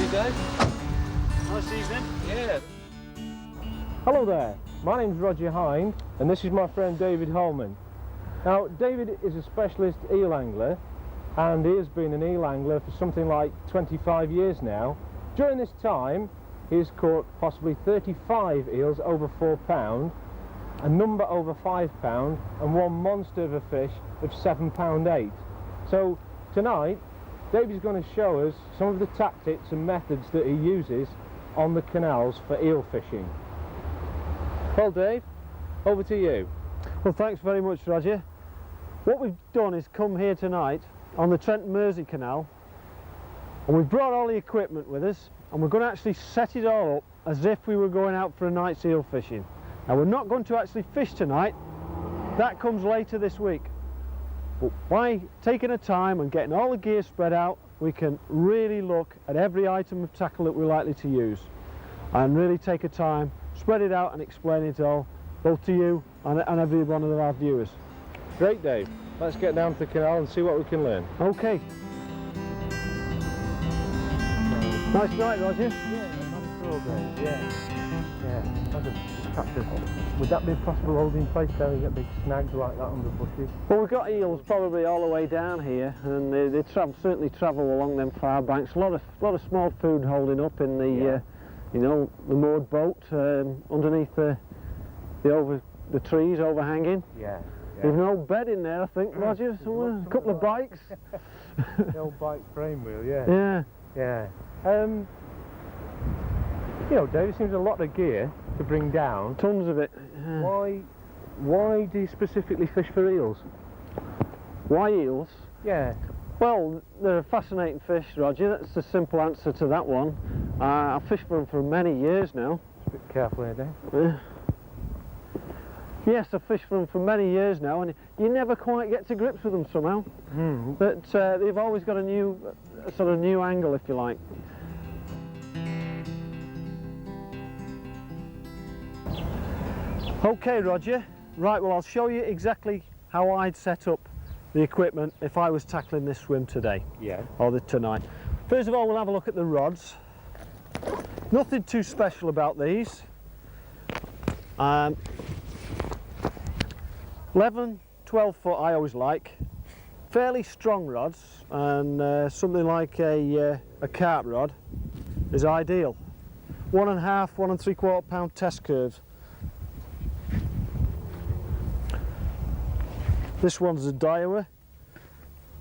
you, Dave. Nice evening. Yeah. Hello there, my name's Roger Hind and this is my friend David Holman. Now David is a specialist eel angler and he has been an eel angler for something like 25 years now. During this time he has caught possibly 35 eels over 4 pound, a number over 5 pound and one monster of a fish of 7 pound 8. So tonight David's going to show us some of the tactics and methods that he uses on the canals for eel fishing. Well Dave, over to you. Well, thanks very much, Roger. What we've done is come here tonight on the Trent and Mersey Canal, and we've brought all the equipment with us, and we're going to actually set it all up as if we were going out for a night's eel fishing. Now we're not going to actually fish tonight, that comes later this week, but by taking a time and getting all the gear spread out, we can really look at every item of tackle that we're likely to use and really take a time, spread it out and explain it all, both to you and every one of our viewers. Great Dave, let's get down to the canal and see what we can learn. Okay. Nice night, Roger. Yeah, I'm sure Dave, yeah. Would that be a possible holding place there? You get big snags like that under bushes? Well, we've got eels probably all the way down here, and they certainly travel along them far banks. A lot of small food holding up in the you know, the moored boat underneath the trees overhanging. Yeah. There's an old bed in there, I think, Roger, somewhere. A couple of bikes. The old bike frame wheel, yeah. Yeah. Yeah. You know, Dave, it seems a lot of gear to bring down. Tons of it. Yeah. Why do you specifically fish for eels? Why eels? Yeah. Well, they're a fascinating fish, Roger. That's the simple answer to that one. I've fished for them for many years now. Just a bit careful here, Dave. Yes, I've fished for them for many years now, and you never quite get to grips with them somehow. But they've always got a sort of new angle, if you like. Okay, Roger. Right, well, I'll show you exactly how I'd set up the equipment if I was tackling this swim today. Yeah. Or tonight. First of all, we'll have a look at the rods. Nothing too special about these. 11, 12 foot I always like. Fairly strong rods, and something like a carp rod is ideal. 1.5, 1 3/4 pound test curves. This one's a Daiwa.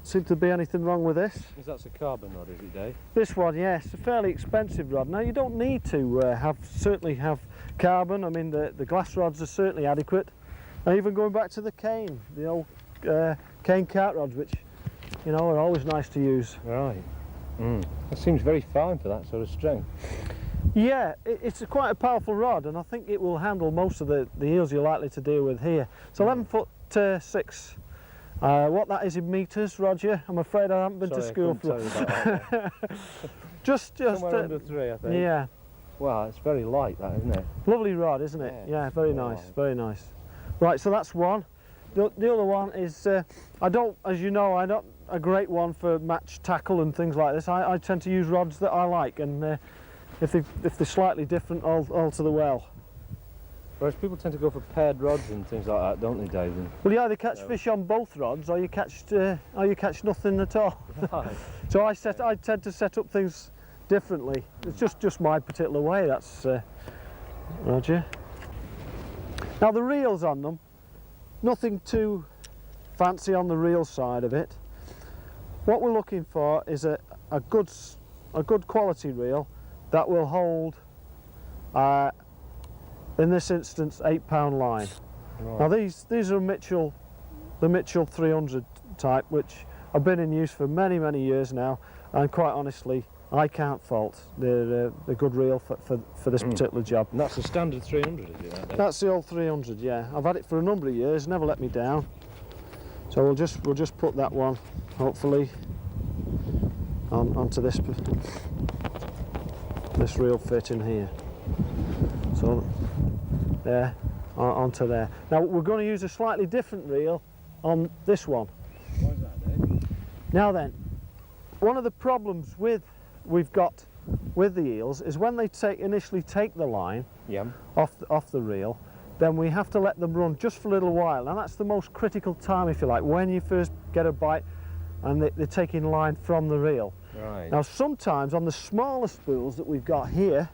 Seems to be anything wrong with this. That's a carbon rod, is it, Dave? This one, yes, a fairly expensive rod. Now you don't need to certainly have carbon. I mean, the glass rods are certainly adequate. And even going back to the cane, the old cane carp rods, which, you know, are always nice to use. Right. That seems very fine for that sort of strength. Yeah, it's quite a powerful rod, and I think it will handle most of the eels you're likely to deal with here. It's 11 foot 6. What that is in metres, Roger, I'm afraid I haven't been to school for that. just Somewhere under 3, I think. Yeah. Wow, it's very light, that, isn't it? Lovely rod, isn't it? Yeah, very nice, very nice. Right, so that's one. The other one is, as you know, I'm not a great one for match tackle and things like this. I tend to use rods that I like, and if they're slightly different, all to the well. Whereas people tend to go for paired rods and things like that, don't they, Dave? Well, you either catch fish on both rods, or you catch nothing at all. Right. So I tend to set up things differently. It's just my particular way. That's Roger. Now the reels on them, nothing too fancy on the reel side of it. What we're looking for is a good quality reel that will hold, in this instance, 8 pound line. Right. Now these are the Mitchell 300 type, which have been in use for many years now, and quite honestly I can't fault. They're a good reel for this particular job. And that's the standard 300, is it? That's the old 300, yeah. I've had it for a number of years, never let me down. So we'll just put that one, hopefully, onto this reel fit in here. So there, onto there. Now we're going to use a slightly different reel on this one. Why is that, Dave? Now then, one of the problems we've got with the eels is when they initially take the line off the reel, then we have to let them run just for a little while, and that's the most critical time, if you like, when you first get a bite and they're taking line from the reel. Right. Now sometimes on the smaller spools that we've got here,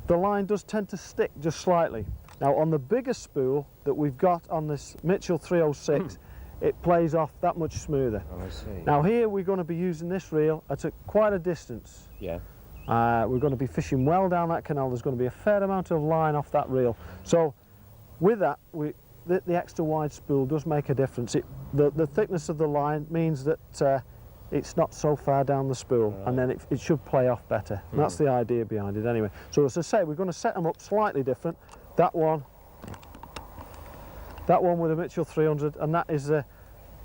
the line does tend to stick just slightly. Now on the bigger spool that we've got on this Mitchell 306, it plays off that much smoother. Oh, I see. Now here we're going to be using this reel at quite a distance. Yeah. We're going to be fishing well down that canal. There's going to be a fair amount of line off that reel. So with that, the extra wide spool does make a difference. The thickness of the line means that it's not so far down the spool, and then it should play off better. And that's the idea behind it anyway. So as I say, we're going to set them up slightly different. That one with a Mitchell 300, and that is the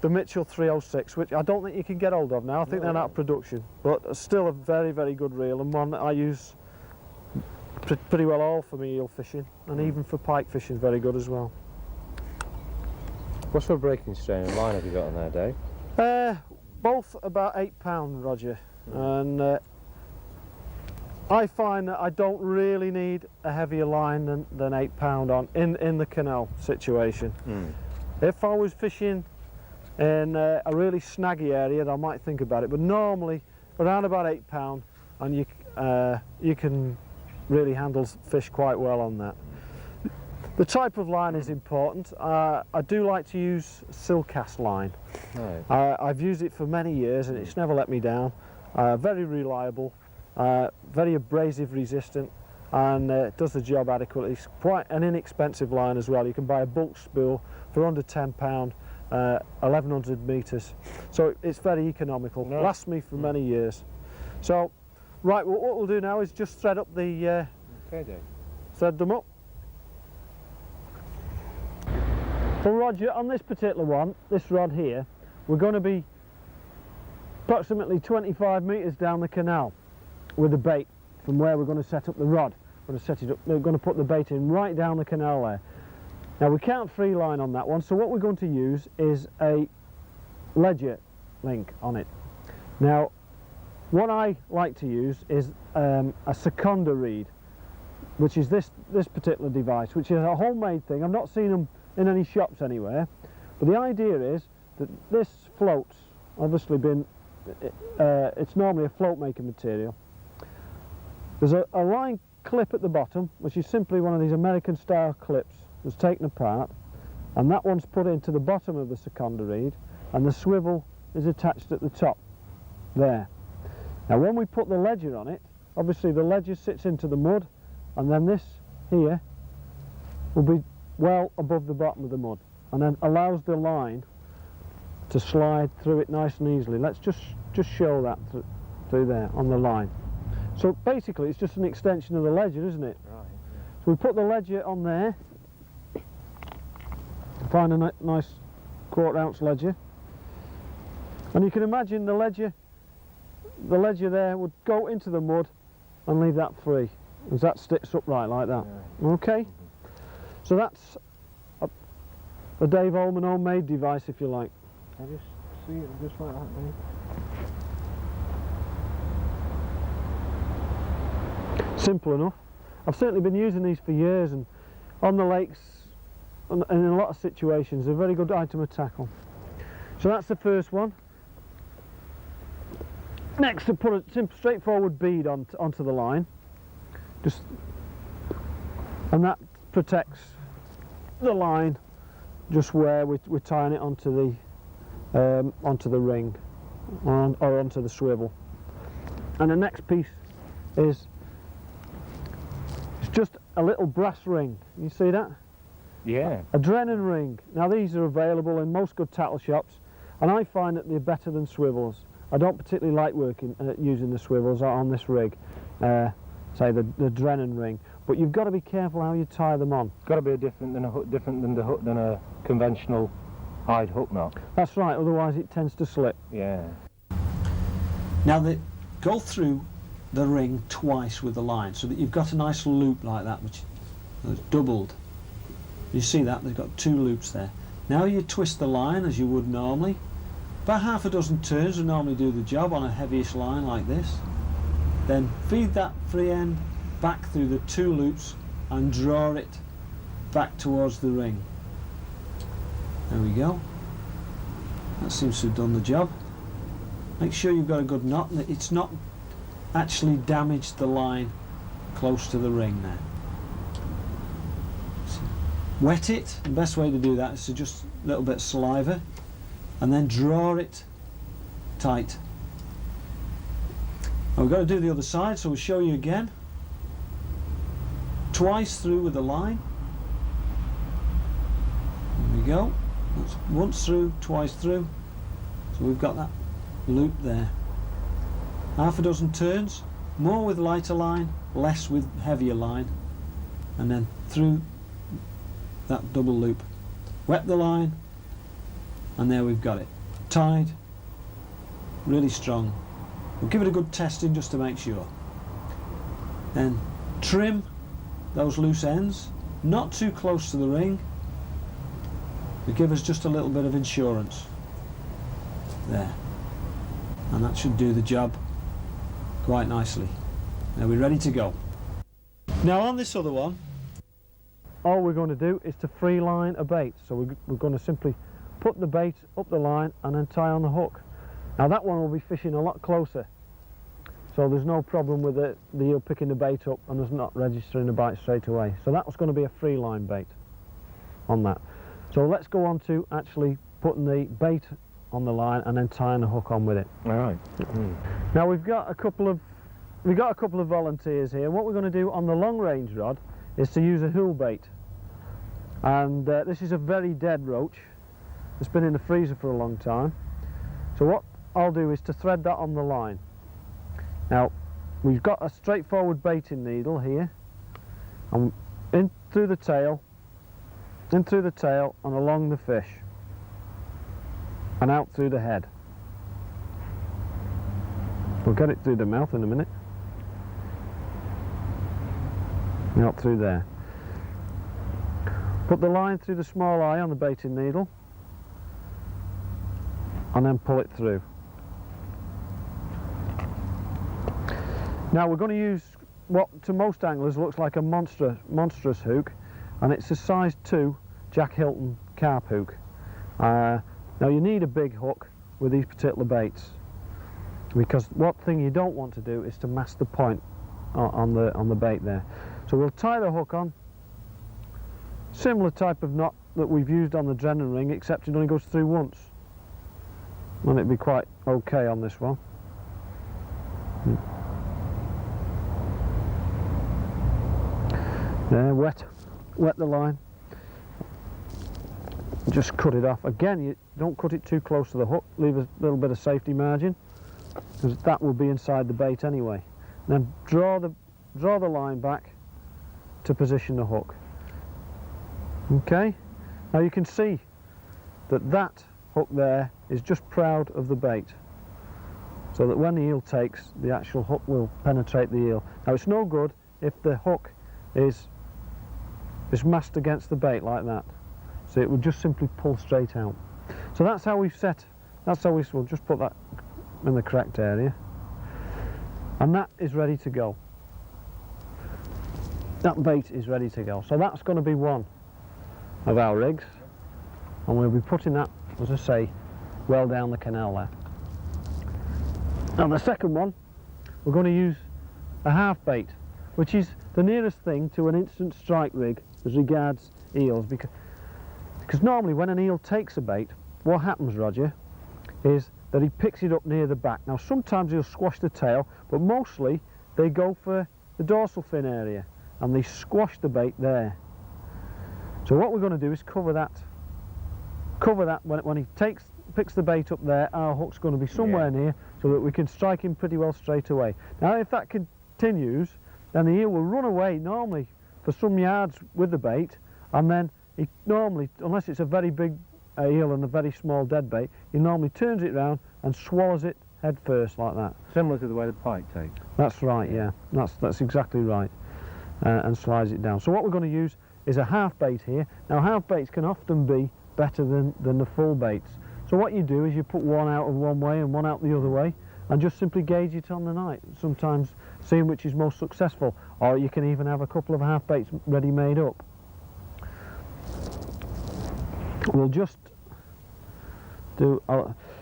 Mitchell 306, which I don't think you can get hold of now. I think they're out of production, but still a very, very good reel, and one that I use pretty well all for me eel fishing, and even for pike fishing, very good as well. What sort of breaking strain and line have you got on there, Dave? Both about 8 pound, Roger, and I find that I don't really need a heavier line than 8 pound on in the canal situation. If I was fishing in a really snaggy area, I might think about it, but normally around about 8 pound, and you can really handle fish quite well on that. The type of line is important. I do like to use silk-cast line. Right. I've used it for many years and it's never let me down. Very reliable, very abrasive resistant, and it does the job adequately. It's quite an inexpensive line as well. You can buy a bulk spool for under £10, 1100 metres. So it's very economical. No. Lasts me for many years. So, right, what we'll do now is just thread up the... Okay, Dave. Thread them up. So Roger, on this particular one, this rod here, we're going to be approximately 25 metres down the canal with the bait from where we're going to set up the rod. We're going to set it up, we're going to put the bait in right down the canal there. Now we can't free line on that one, so what we're going to use is a ledger link on it. Now what I like to use is a seconder reed, which is this particular device, which is a homemade thing. I've not seen them in any shops anywhere, but the idea is that this float's obviously been, it's normally a float making material. There's a line clip at the bottom, which is simply one of these American style clips that's taken apart, and that one's put into the bottom of the seconder reed, and the swivel is attached at the top there. Now when we put the ledger on it, obviously the ledger sits into the mud, and then this here will be well above the bottom of the mud, and then allows the line to slide through it nice and easily. Let's just show that through there on the line. So basically it's just an extension of the ledger, isn't it? Right. So we put the ledger on there, find a nice 1/4 ounce ledger, and you can imagine the ledger there would go into the mud and leave that free as that sticks upright like that. Yeah. Okay? So that's a Dave Holman homemade device, if you like. I just see it just like that, mate. Simple enough. I've certainly been using these for years, and on the lakes and in a lot of situations, they're a very good item of tackle. So that's the first one. Next, to put a simple, straightforward bead onto the line, and that protects the line just where we're tying it onto the ring or onto the swivel. And the next piece is just a little brass ring. You see that? Yeah. A Drennan ring. Now these are available in most good tackle shops, and I find that they're better than swivels. I don't particularly like using the swivels on this rig, say the Drennan ring. But you've got to be careful how you tie them on. Got to be different than a conventional hide hook knot. That's right. Otherwise, it tends to slip. Yeah. Now they go through the ring twice with the line, so that you've got a nice loop like that, which is doubled. You see that? They've got 2 loops there. Now you twist the line as you would normally. About 6 turns would normally do the job on a heavyish line like this. Then feed that free end back through the 2 loops and draw it back towards the ring. There we go. That seems to have done the job. Make sure you've got a good knot and that it's not actually damaged the line close to the ring there. So wet it. The best way to do that is to just a little bit of saliva and then draw it tight. Now we've got to do the other side, so we'll show you again. Twice through with the line. There we go. That's once through, twice through. So we've got that loop there. Half a dozen turns, more with lighter line, less with heavier line, and then through that double loop. Wet the line, and there we've got it. Tied, really strong. We'll give it a good testing just to make sure. Then trim those loose ends, not too close to the ring. To give us just a little bit of insurance. There. And that should do the job quite nicely. Now we're ready to go. Now on this other one, all we're going to do is to free line a bait. So we're going to simply put the bait up the line and then tie on the hook. Now that one will be fishing a lot closer. So there's no problem with the eel picking the bait up and us not registering a bite straight away. So that was going to be a free line bait on that. So let's go on to actually putting the bait on the line and then tying the hook on with it. All right. Now we've got a couple of volunteers here. What we're going to do on the long range rod is to use a hool bait, and this is a very dead roach. It's been in the freezer for a long time. So what I'll do is to thread that on the line. Now we've got a straightforward baiting needle here, and in through the tail and along the fish and out through the head. We'll get it through the mouth in a minute. And out through there. Put the line through the small eye on the baiting needle and then pull it through. Now we're going to use what to most anglers looks like a monstrous hook, and it's a size 2 Jack Hilton carp hook. Now you need a big hook with these particular baits, because what thing you don't want to do is to mask the point on the bait there. So we'll tie the hook on, similar type of knot that we've used on the Drennan ring, except it only goes through once, and it'd be quite okay on this one. There, wet the line. Just cut it off. Again, you don't cut it too close to the hook. Leave a little bit of safety margin, because that will be inside the bait anyway. And then draw the line back to position the hook. Okay. Now you can see that hook there is just proud of the bait, so that when the eel takes, the actual hook will penetrate the eel. Now it's no good if the hook is masked against the bait like that. So it would just simply pull straight out. So that's how we'll just put that in the correct area. And that is ready to go. That bait is ready to go. So that's going to be one of our rigs. And we'll be putting that, as I say, well down the canal there. Now the second one, we're going to use a half bait, which is the nearest thing to an instant strike rig as regards eels, because normally when an eel takes a bait, what happens, Roger, is that he picks it up near the back. Now sometimes he'll squash the tail, but mostly they go for the dorsal fin area and they squash the bait there. So what we're going to do is cover that when he picks the bait up there. Our hook's going to be somewhere near, so that we can strike him pretty well straight away. Now if that continues, then the eel will run away normally for some yards with the bait, and then he normally, unless it's a very big eel and a very small dead bait, he normally turns it round and swallows it head first like that. Similar to the way the pike takes. That's right, yeah. That's exactly right. And slides it down. So what we're going to use is a half bait here. Now half baits can often be better than the full baits. So what you do is you put one out of one way and one out the other way, and just simply gauge it on the night, sometimes seeing which is most successful, or you can even have a couple of half baits ready made up. We'll just do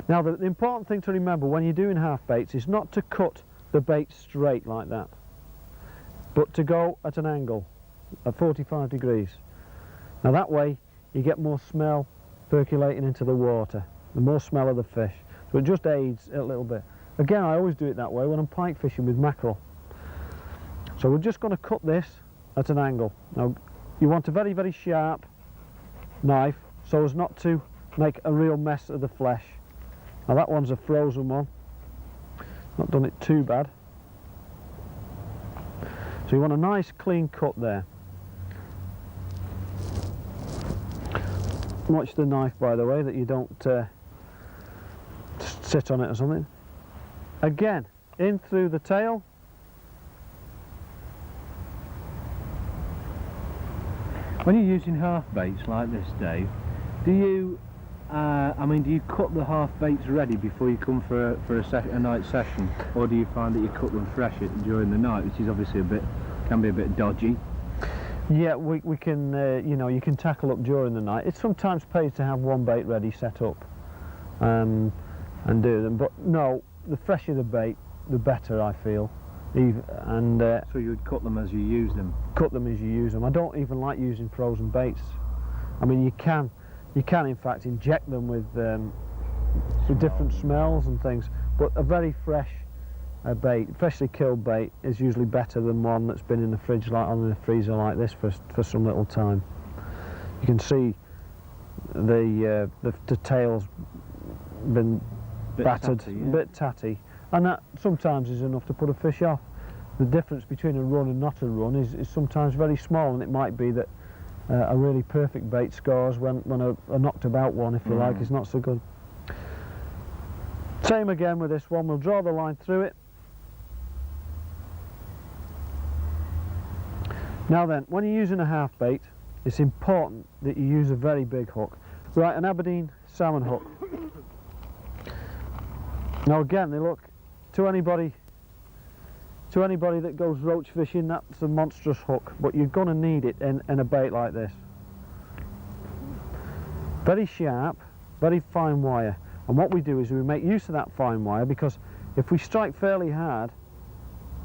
now the important thing to remember when you're doing half baits is not to cut the bait straight like that, but to go at an angle at 45 degrees. Now that way you get more smell percolating into the water, the more smell of the fish, so it just aids it a little bit. Again, I always do it that way when I'm pike fishing with mackerel. So we're just going to cut this at an angle. Now you want a very, very sharp knife so as not to make a real mess of the flesh. Now that one's a frozen one, not done it too bad. So you want a nice clean cut there. Watch the knife, by the way, that you don't sit on it or something. Again, in through the tail. When you're using half baits like this, Dave, do you do you cut the half baits ready before you come for a night session, or do you find that you cut them fresh during the night, which is obviously can be a bit dodgy? Yeah, we can, you know, you can tackle up during the night. It sometimes pays to have one bait ready set up and do them, but no, the fresher the bait, the better, I feel. So you would cut them as you use them? Cut them as you use them. I don't even like using frozen baits. I mean, you can in fact inject them with different smells and things, but a very fresh bait, freshly killed bait, is usually better than one that's been in the fridge, like on the freezer like this for some little time. You can see the tail's been battered, tatty, yeah. A bit tatty, and that sometimes is enough to put a fish off. The difference between a run and not a run is sometimes very small, and it might be that a really perfect bait scores when a knocked about one, if you like, is not so good. Same again with this one. We'll draw the line through it. Now then, when you're using a half bait, it's important that you use a very big hook. Right, an Aberdeen salmon hook. Now again, they look, to anybody that goes roach fishing, that's a monstrous hook, but you're going to need it in a bait like this. Very sharp, very fine wire, and what we do is we make use of that fine wire, because if we strike fairly hard,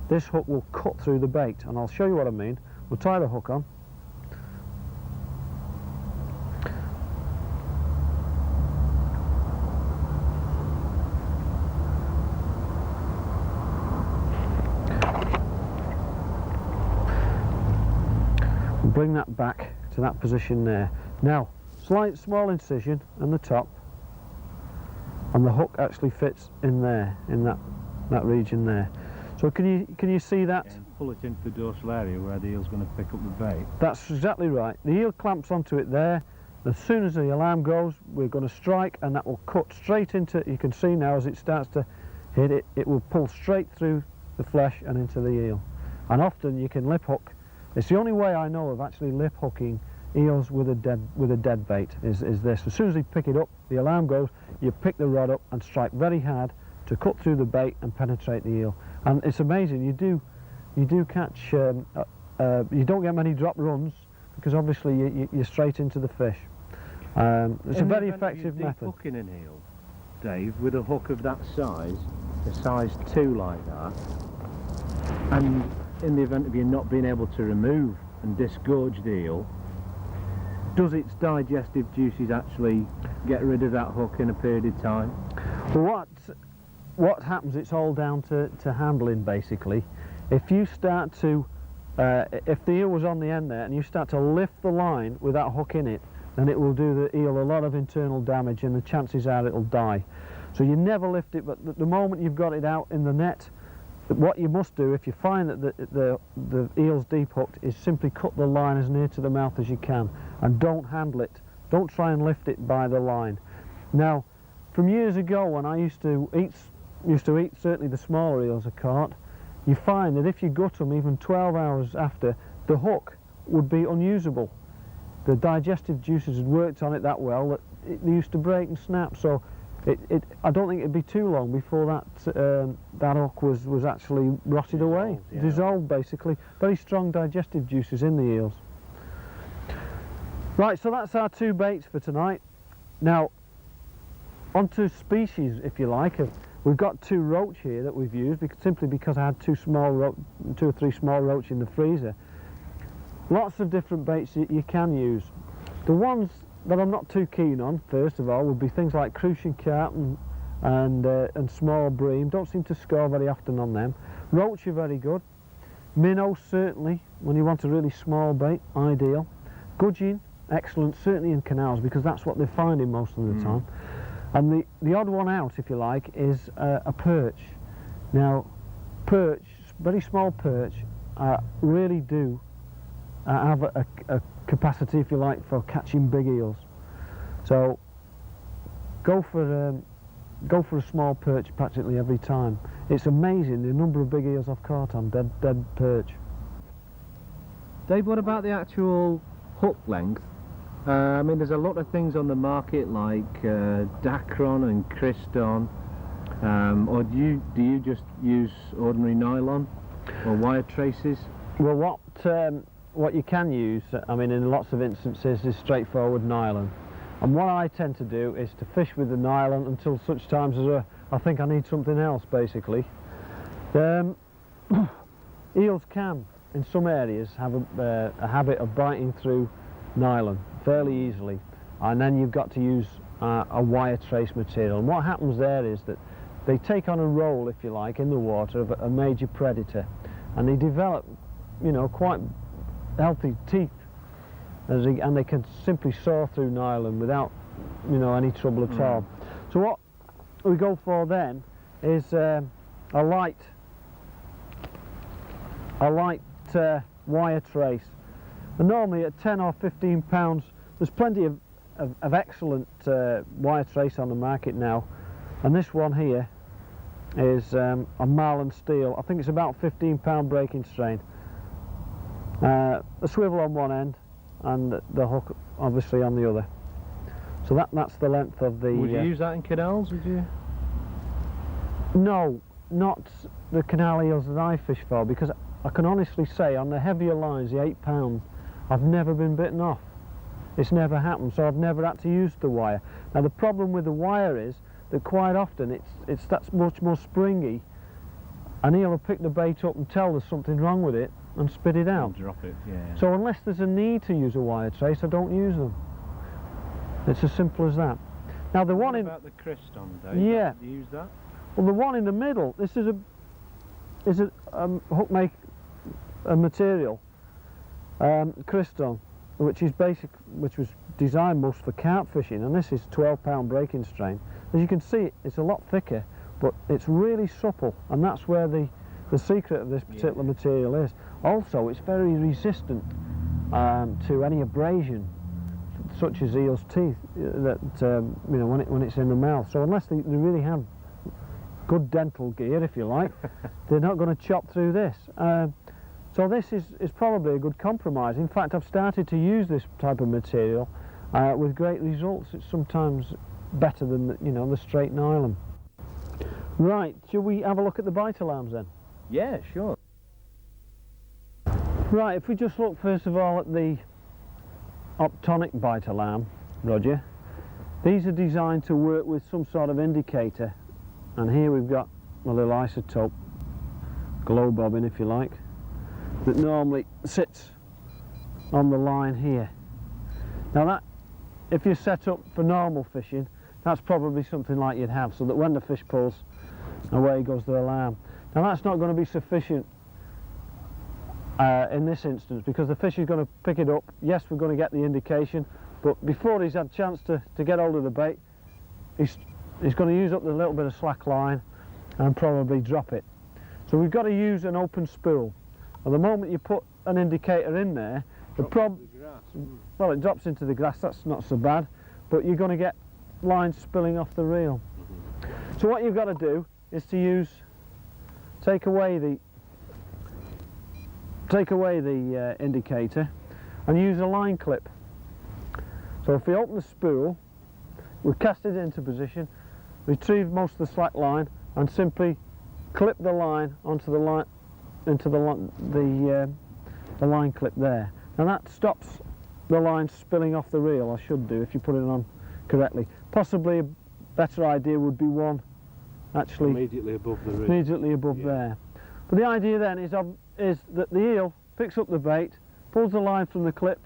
this hook will cut through the bait, and I'll show you what I mean. We'll tie the hook on. Bring that back to that position there. Now, slight small incision on the top, and the hook actually fits in there, in that region there. So can you see that? Yeah, pull it into the dorsal area where the eel's going to pick up the bait. That's exactly right. The eel clamps onto it there. As soon as the alarm goes, we're going to strike, and that will cut straight into, you can see now as it starts to hit it, it will pull straight through the flesh and into the eel. And often you can lip hook. It's the only way I know of actually lip hooking eels with a dead bait is this. As soon as they pick it up, the alarm goes, you pick the rod up and strike very hard to cut through the bait and penetrate the eel. And it's amazing, you do catch, you don't get many drop runs, because obviously you're straight into the fish. It's a very effective method. Hooking an eel, Dave, with a hook of that size, a size 2 like that, and in the event of you not being able to remove and disgorge the eel, does its digestive juices actually get rid of that hook in a period of time? Well, what happens, it's all down to handling, basically. If you start to, if the eel was on the end there and you start to lift the line with that hook in it, then it will do the eel a lot of internal damage, and the chances are it'll die. So you never lift it, but the moment you've got it out in the net, what you must do, if you find that the eel's deep hooked, is simply cut the line as near to the mouth as you can, and don't handle it. Don't try and lift it by the line. Now, from years ago when I used to eat certainly the smaller eels I caught, you find that if you gut them even 12 hours after, the hook would be unusable. The digestive juices had worked on it that well that it used to break and snap. So I don't think it'd be too long before that hook was actually rotted away, yeah. dissolved basically. Very strong digestive juices in the eels. Right, so that's our two baits for tonight. Now, onto species, if you like. We've got two roach here that we've used simply because I had two or three small roach in the freezer. Lots of different baits that you can use. The ones that I'm not too keen on, first of all, would be things like crucian carp and small bream. Don't seem to score very often on them. Roach are very good. Minnows, certainly, when you want a really small bait, ideal. Gudgeon, excellent, certainly in canals, because that's what they're finding most of the time. And the odd one out, if you like, is a perch. Now, perch, very small perch, really do have a capacity, if you like, for catching big eels. So go for a small perch practically every time. It's amazing the number of big eels I've caught on dead perch. Dave, what about the actual hook length? I mean, there's a lot of things on the market like Dacron and Kryston, or do you just use ordinary nylon or wire traces? Well, what you can use, I mean, in lots of instances, is straightforward nylon. And what I tend to do is to fish with the nylon until such times as I think I need something else, basically. Eels can, in some areas, have a habit of biting through nylon fairly easily, and then you've got to use a wire trace material. And what happens there is that they take on a role, if you like, in the water of a major predator, and they develop, you know, quite healthy teeth, and they can simply saw through nylon without, you know, any trouble at all. So what we go for then is a light wire trace, and normally at 10 or 15 pounds there's plenty of excellent wire trace on the market now, and this one here is a Marlin steel. I think it's about 15-pound breaking strain. A swivel on one end and the hook obviously on the other. So that's the length of the... Would you use that in canals, would you? No, not the canal eels that I fish for, because I can honestly say on the heavier lines, the 8 pound, I've never been bitten off. It's never happened, so I've never had to use the wire. Now the problem with the wire is that quite often that's much more springy. An eel will pick the bait up and tell there's something wrong with it and spit it out. Drop it, yeah. So unless there's a need to use a wire trace, I don't use them. It's as simple as that. Now the one in... What about the Kryston, Dave? Yeah. Do you use that? Well, the one in the middle, this is a hook material, Kryston, which was designed most for carp fishing, and this is 12-pound breaking strain. As you can see, it's a lot thicker, but it's really supple, and that's where the secret of this particular material is. Also, it's very resistant to any abrasion, such as eel's teeth, that you know, when it's in the mouth. So unless they really have good dental gear, if you like, they're not going to chop through this. So this is probably a good compromise. In fact, I've started to use this type of material with great results. It's sometimes better than the straight nylon. Right, shall we have a look at the bite alarms then? Yeah, sure. Right, if we just look first of all at the Optonic bite alarm, Roger, these are designed to work with some sort of indicator, and here we've got a little isotope glow bobbin, if you like, that normally sits on the line here. Now that, if you're set up for normal fishing, that's probably something like you'd have, so that when the fish pulls, away goes the alarm. Now that's not going to be sufficient in this instance, because the fish is going to pick it up. Yes, we're going to get the indication, but before he's had a chance to get hold of the bait, he's going to use up the little bit of slack line and probably drop it. So we've got to use an open spool. And the moment you put an indicator in there, well, it drops into the grass. That's not so bad, but you're going to get lines spilling off the reel. So what you've got to do is to take away the indicator and use a line clip. So if we open the spool, we cast it into position, retrieve most of the slack line and simply clip the line onto the line, into the line clip there. And that stops the line spilling off the reel, or should do if you put it on correctly. Possibly a better idea would be one actually immediately above the reel. Immediately above there. But the idea then is that the eel picks up the bait, pulls the line from the clip,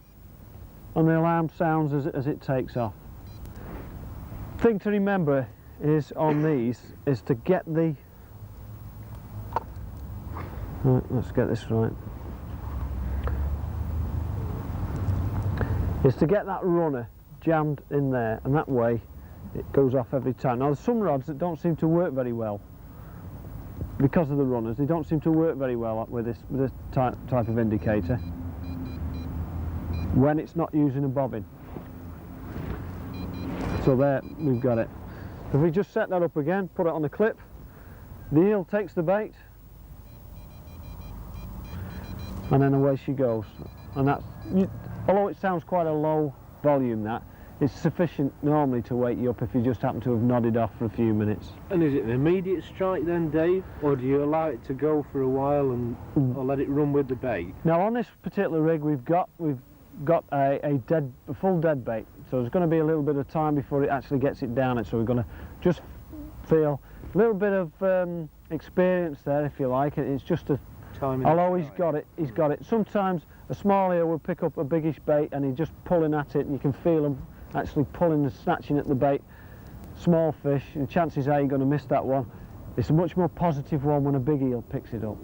and the alarm sounds as it takes off. Thing to remember is on these is to get the... Right, let's get this right. Is to get that runner jammed in there, and that way it goes off every time. Now there's some rods that don't seem to work very well because of the runners. They don't seem to work very well with this type of indicator when it's not using a bobbin. So there, we've got it. If we just set that up again, put it on the clip, the eel takes the bait, and then away she goes. And that's, although it sounds quite a low volume, that it's sufficient normally to wake you up if you just happen to have nodded off for a few minutes. And is it an immediate strike then, Dave, or do you allow it to go for a while and or let it run with the bait? Now on this particular rig we've got a full dead bait, so there's going to be a little bit of time before it actually gets it down it. So we're going to just feel a little bit of experience there, if you like. It's just a Timing. Although he's got it. Sometimes a small eel will pick up a biggish bait and he's just pulling at it, and you can feel him actually pulling and snatching at the bait. Small fish, and chances are you're going to miss that one. It's a much more positive one when a big eel picks it up,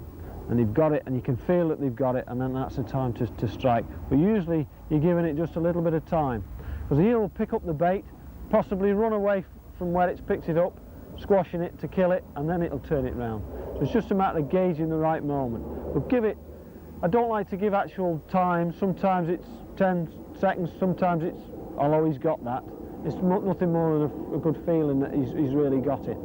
and they've got it, and you can feel that they've got it, and then that's the time to strike. But usually you're giving it just a little bit of time, because the eel will pick up the bait, possibly run away from where it's picked it up, squashing it to kill it, and then it'll turn it round. So it's just a matter of gauging the right moment. But give it, I don't like to give actual time. Sometimes it's 10 seconds, sometimes it's, although he's got that, it's nothing more than a good feeling that he's really got it.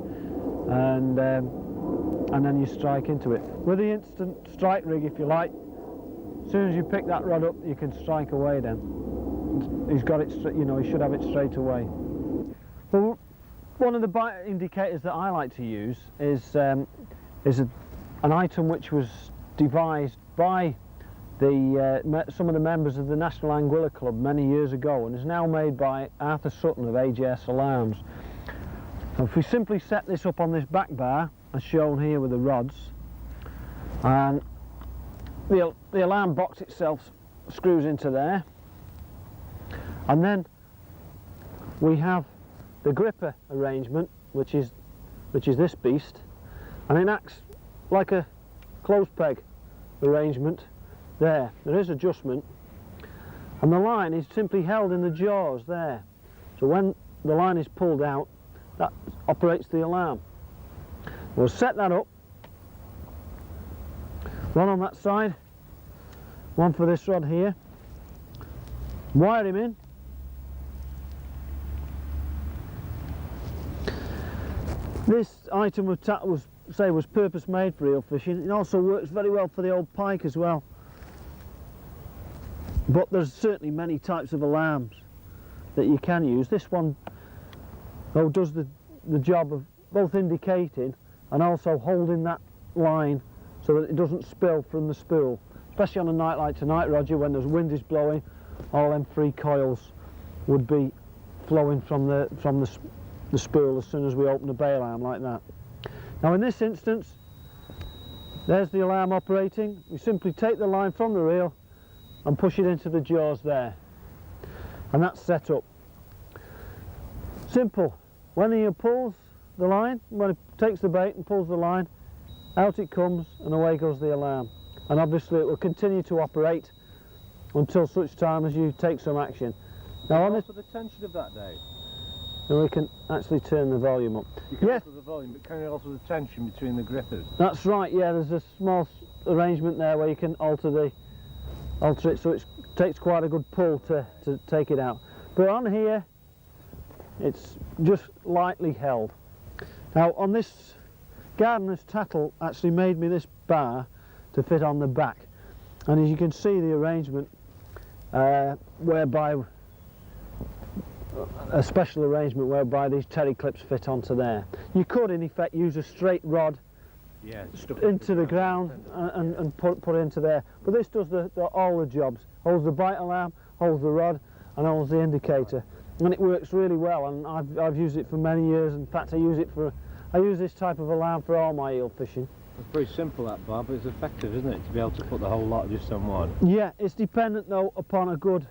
And then you strike into it. With the instant strike rig, if you like, as soon as you pick that rod up, you can strike away then. He's got it, you know, he should have it straight away. Well, one of the bite indicators that I like to use is an item which was devised by some of the members of the National Anguilla Club many years ago, and is now made by Arthur Sutton of AGS Alarms. So if we simply set this up on this back bar, as shown here with the rods, and the alarm box itself screws into there, and then we have the gripper arrangement, which is this beast, and it acts like a close peg arrangement. There is adjustment, and the line is simply held in the jaws there. So when the line is pulled out, that operates the alarm. We'll set that up, one on that side, one for this rod here, wire him in, this item was purpose made for eel fishing. It also works very well for the old pike as well. But there's certainly many types of alarms that you can use. This one does the job of both indicating and also holding that line so that it doesn't spill from the spool. Especially on a night like tonight, Roger, when the wind is blowing, all them free coils would be flowing from the spool as soon as we open a bay alarm like that. Now in this instance, there's the alarm operating. We simply take the line from the reel and push it into the jaws there, and that's set up. Simple. When the eel pulls the line, when it takes the bait and pulls the line, out it comes and away goes the alarm. And obviously it will continue to operate until such time as you take some action. Now on this, the tension of that, Dave? we can actually turn the volume up. You can alter the volume, but can you alter the tension between the grippers? That's right, yeah, there's a small arrangement there where you can alter it so it takes quite a good pull to take it out. But on here, it's just lightly held. Now on this, Gardener's Tattle actually made me this bar to fit on the back, and as you can see the arrangement whereby a special arrangement whereby these terry clips fit onto there. You could in effect use a straight rod into the ground and put it into there, but this does all the jobs. Holds the bite alarm, holds the rod and holds the indicator, and it works really well, and I've used it for many years. In fact, I use this type of alarm for all my eel fishing. It's very simple, that, Bob, but it's effective, isn't it, to be able to put the whole lot just on one? Yeah, it's dependent though upon a good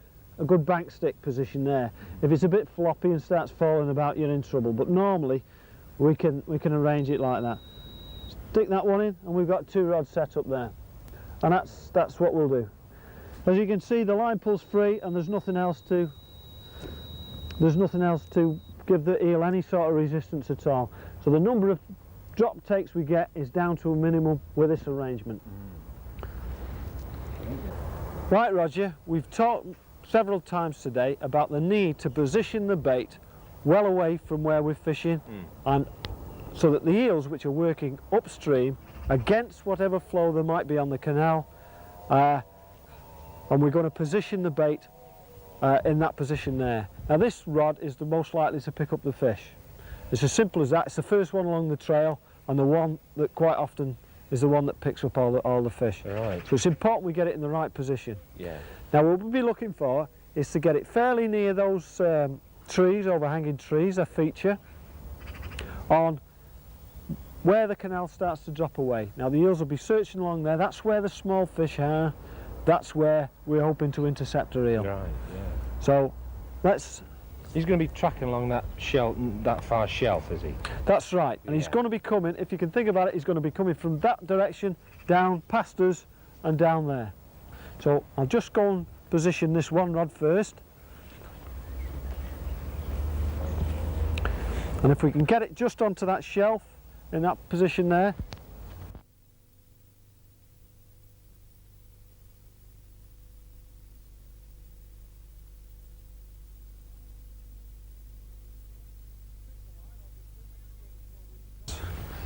bank stick position there. If it's a bit floppy and starts falling about, you're in trouble, but normally we can arrange it like that. Stick that one in and we've got 2 rods set up there, and that's what we'll do. As you can see, the line pulls free and there's nothing else to give the eel any sort of resistance at all. So the number of drop takes we get is down to a minimum with this arrangement. Right, Roger, we've talked several times today about the need to position the bait well away from where we're fishing, and so that the eels, which are working upstream against whatever flow there might be on the canal, and we're going to position the bait in that position there. Now this rod is the most likely to pick up the fish. It's as simple as that. It's the first one along the trail and the one that quite often is the one that picks up all the fish. Right. So it's important we get it in the right position. Yeah. Now what we'll be looking for is to get it fairly near those trees, overhanging trees, a feature, on where the canal starts to drop away. Now the eels will be searching along there. That's where the small fish are. That's where we're hoping to intercept a eel. Right, yeah. So let's... He's going to be tracking along that shelf, that far shelf, is he? That's right, and he's going to be coming, if you can think about it, he's going to be coming from that direction, down past us and down there. So I'll just go and position this one rod first. And if we can get it just onto that shelf, in that position there,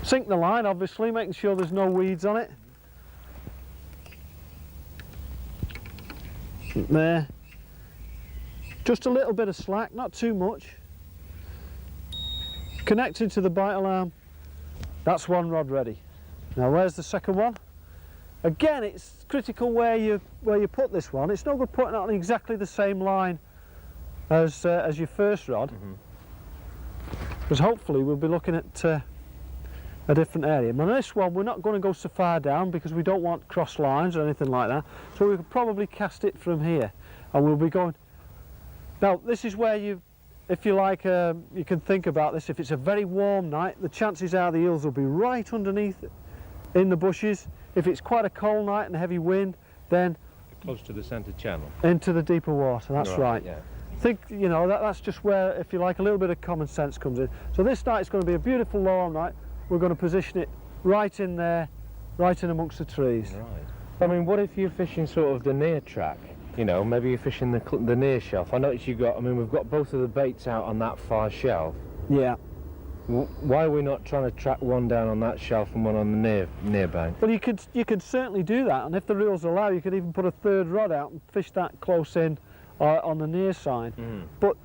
sink the line, obviously, making sure there's no weeds on it. There. Just a little bit of slack, not too much. Connected to the bite alarm. That's one rod ready. Now where's the second one? Again, it's critical where you put this one. It's no good putting it on exactly the same line as your first rod, because hopefully we'll be looking at a different area. Now this one, we're not going to go so far down because we don't want cross lines or anything like that, so we could probably cast it from here, and we'll be going... Now this is where you, if you like, you can think about this. If it's a very warm night, the chances are the eels will be right underneath in the bushes. If it's quite a cold night and a heavy wind, then close to the centre channel, into the deeper water. That's right. Yeah. Think, you know, that's just where, if you like, a little bit of common sense comes in. So this night is going to be a beautiful warm night. We're going to position it right in there, right in amongst the trees. Right. I mean, what if you're fishing sort of the near track? You know, maybe you're fishing the near shelf. I noticed we've got both of the baits out on that far shelf. Yeah. Why are we not trying to track one down on that shelf and one on the near bank? Well, you could certainly do that, and if the rules allow, you could even put a third rod out and fish that close in on the near side. But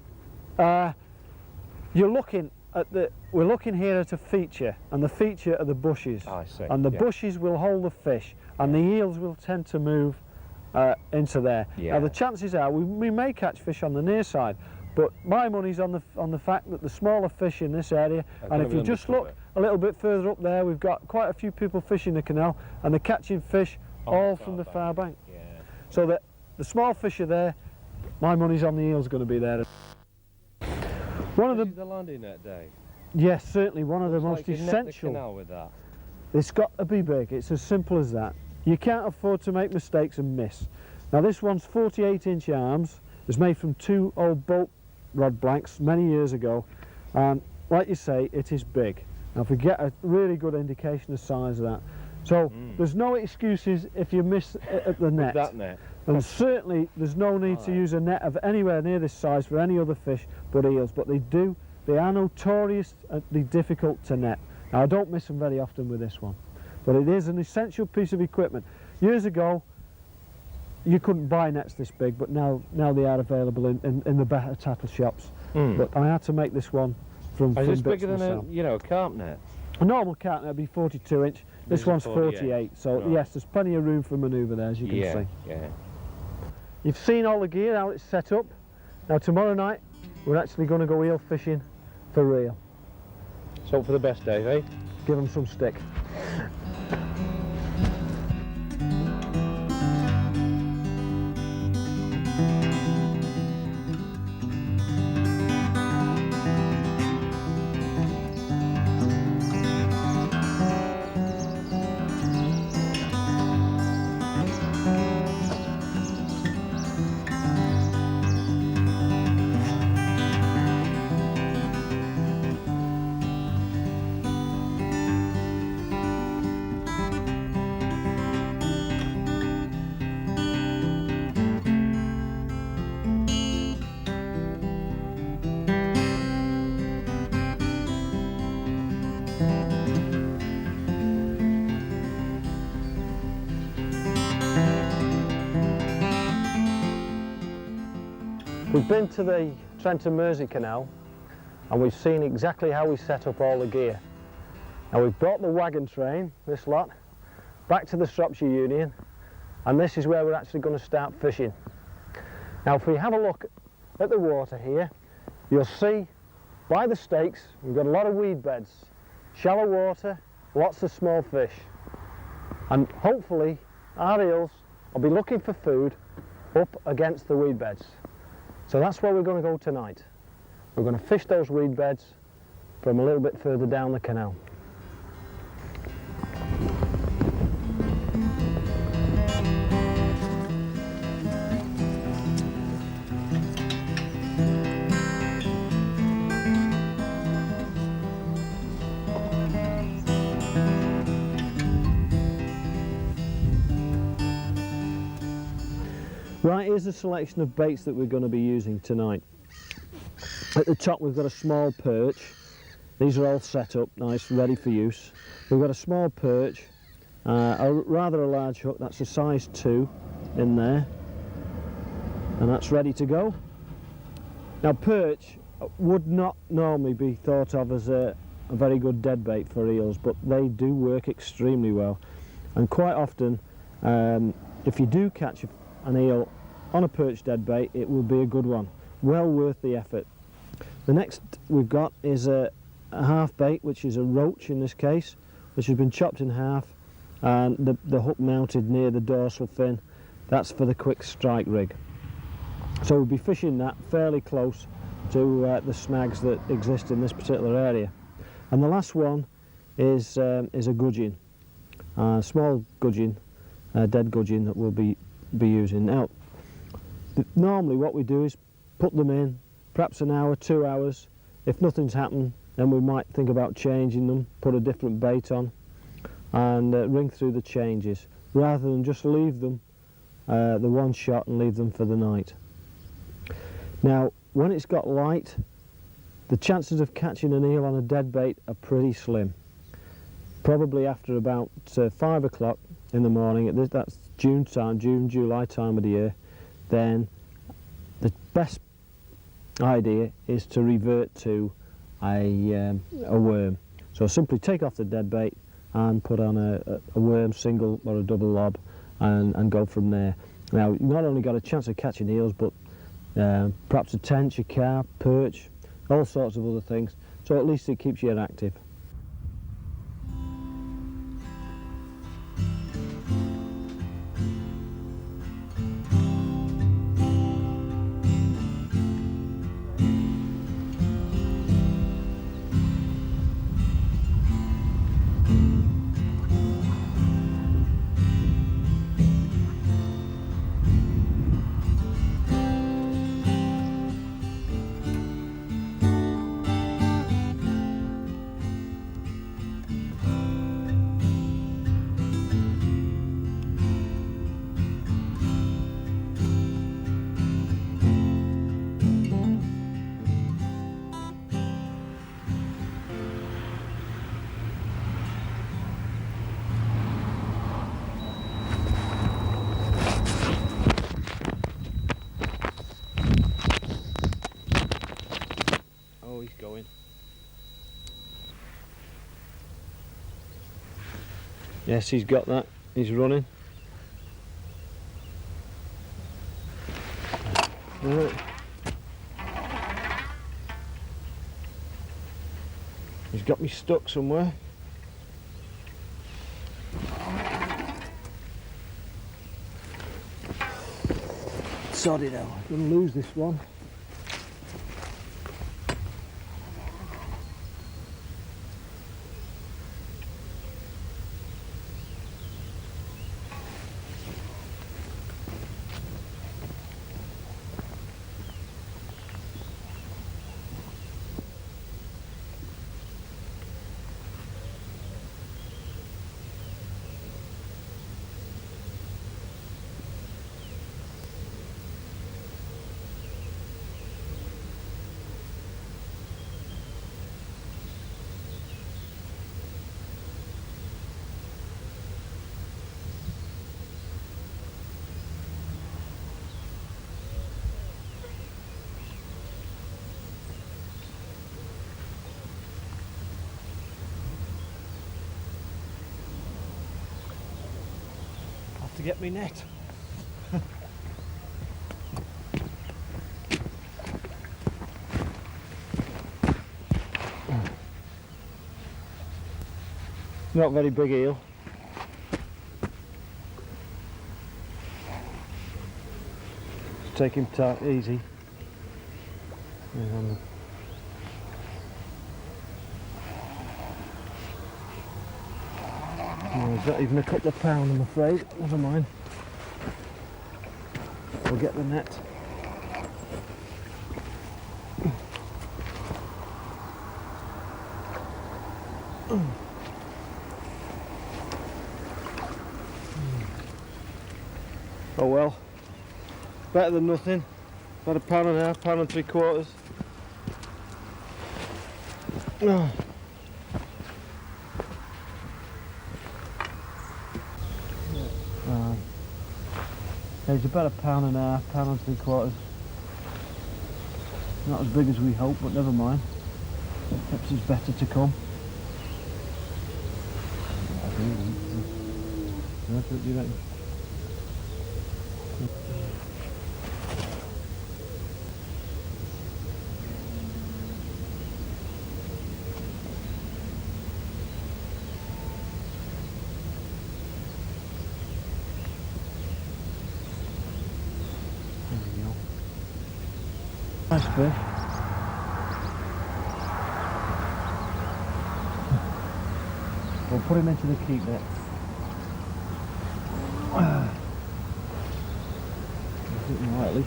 you're looking at we're looking here at a feature, and the feature are the bushes. I see. And the bushes will hold the fish, and the eels will tend to move into there. Now the chances are we may catch fish on the near side, but my money's on the fact that the smaller fish in this area, and if you just look a little bit further up there, we've got quite a few people fishing the canal, and they're catching fish all from the far bank. Yeah. So that the small fish are there, my money's on the eels going to be there. One of the landing net day. Yes, certainly one of the most you net the essential. canal with that. It's got to be big. It's as simple as that. You can't afford to make mistakes and miss. Now this one's 48-inch arms. It's made from 2 old boat rod blanks many years ago, and like you say, it is big. Now if we get a really good indication of size of that, so there's no excuses if you miss at the net. With that net. And certainly there's no need to use a net of anywhere near this size for any other fish but eels, but they are notoriously difficult to net. Now I don't miss them very often with this one, but it is an essential piece of equipment. Years ago you couldn't buy nets this big, but now they are available in the better tackle shops, but I had to make this one from Is this bits bigger than myself. a carp net? A normal carp net would be 42 inch. This one's 48, so Right. yes, there's plenty of room for manoeuvre there, as you can see. Yeah. You've seen all the gear, how it's set up. Now tomorrow night, we're actually going to go eel fishing for real. So hope for the best, Dave, eh? Give them some stick. We've been to the Trent and Mersey Canal and we've seen exactly how we set up all the gear. Now we've brought the wagon train, this lot, back to the Shropshire Union, and this is where we're actually going to start fishing. Now if we have a look at the water here, you'll see by the stakes we've got a lot of weed beds, shallow water, lots of small fish, and hopefully our eels will be looking for food up against the weed beds. So that's where we're going to go tonight. We're going to fish those weed beds from a little bit further down the canal. Right, here's a selection of baits that we're going to be using tonight. At the top we've got a small perch. These are all set up nice, ready for use. We've got a small perch, rather a large hook, that's a size 2 in there, and that's ready to go. Now perch would not normally be thought of as a very good dead bait for eels, but they do work extremely well, and quite often if you do catch an eel on a perch dead bait, it will be a good one, well worth the effort. The next we've got is a half bait, which is a roach in this case, which has been chopped in half, and the hook mounted near the dorsal fin. That's for the quick strike rig. So we'll be fishing that fairly close to the snags that exist in this particular area. And the last one is a gudgeon, a small gudgeon, dead gudgeon that we'll be using. Now, normally what we do is put them in perhaps an hour, 2 hours. If nothing's happened, then we might think about changing them, put a different bait on, and ring through the changes, rather than just leave them the one shot and leave them for the night. Now, when it's got light, the chances of catching an eel on a dead bait are pretty slim. Probably after about 5 o'clock in the morning, that's June, July time of the year, then the best idea is to revert to a worm. So simply take off the dead bait and put on a worm, single or a double lob, and go from there. Now you've not only got a chance of catching eels, but perhaps a tench, a carp, perch, all sorts of other things, so at least it keeps you active. Yes, he's got that. He's running. He's got me stuck somewhere. Sod it out. I'm going to lose this one. To get me net. Not very big eel. Just take him easy. He's not even a couple of pounds, I'm afraid. Never mind. We'll get the net. Oh well. Better than nothing. About a pound and a half, pound and 3/4. He's about a pound and a half, pound and 3/4. Not as big as we hoped, but never mind. Perhaps it's better to come. What do you reckon? Nice fish. We'll put him into the keep net. Lightly.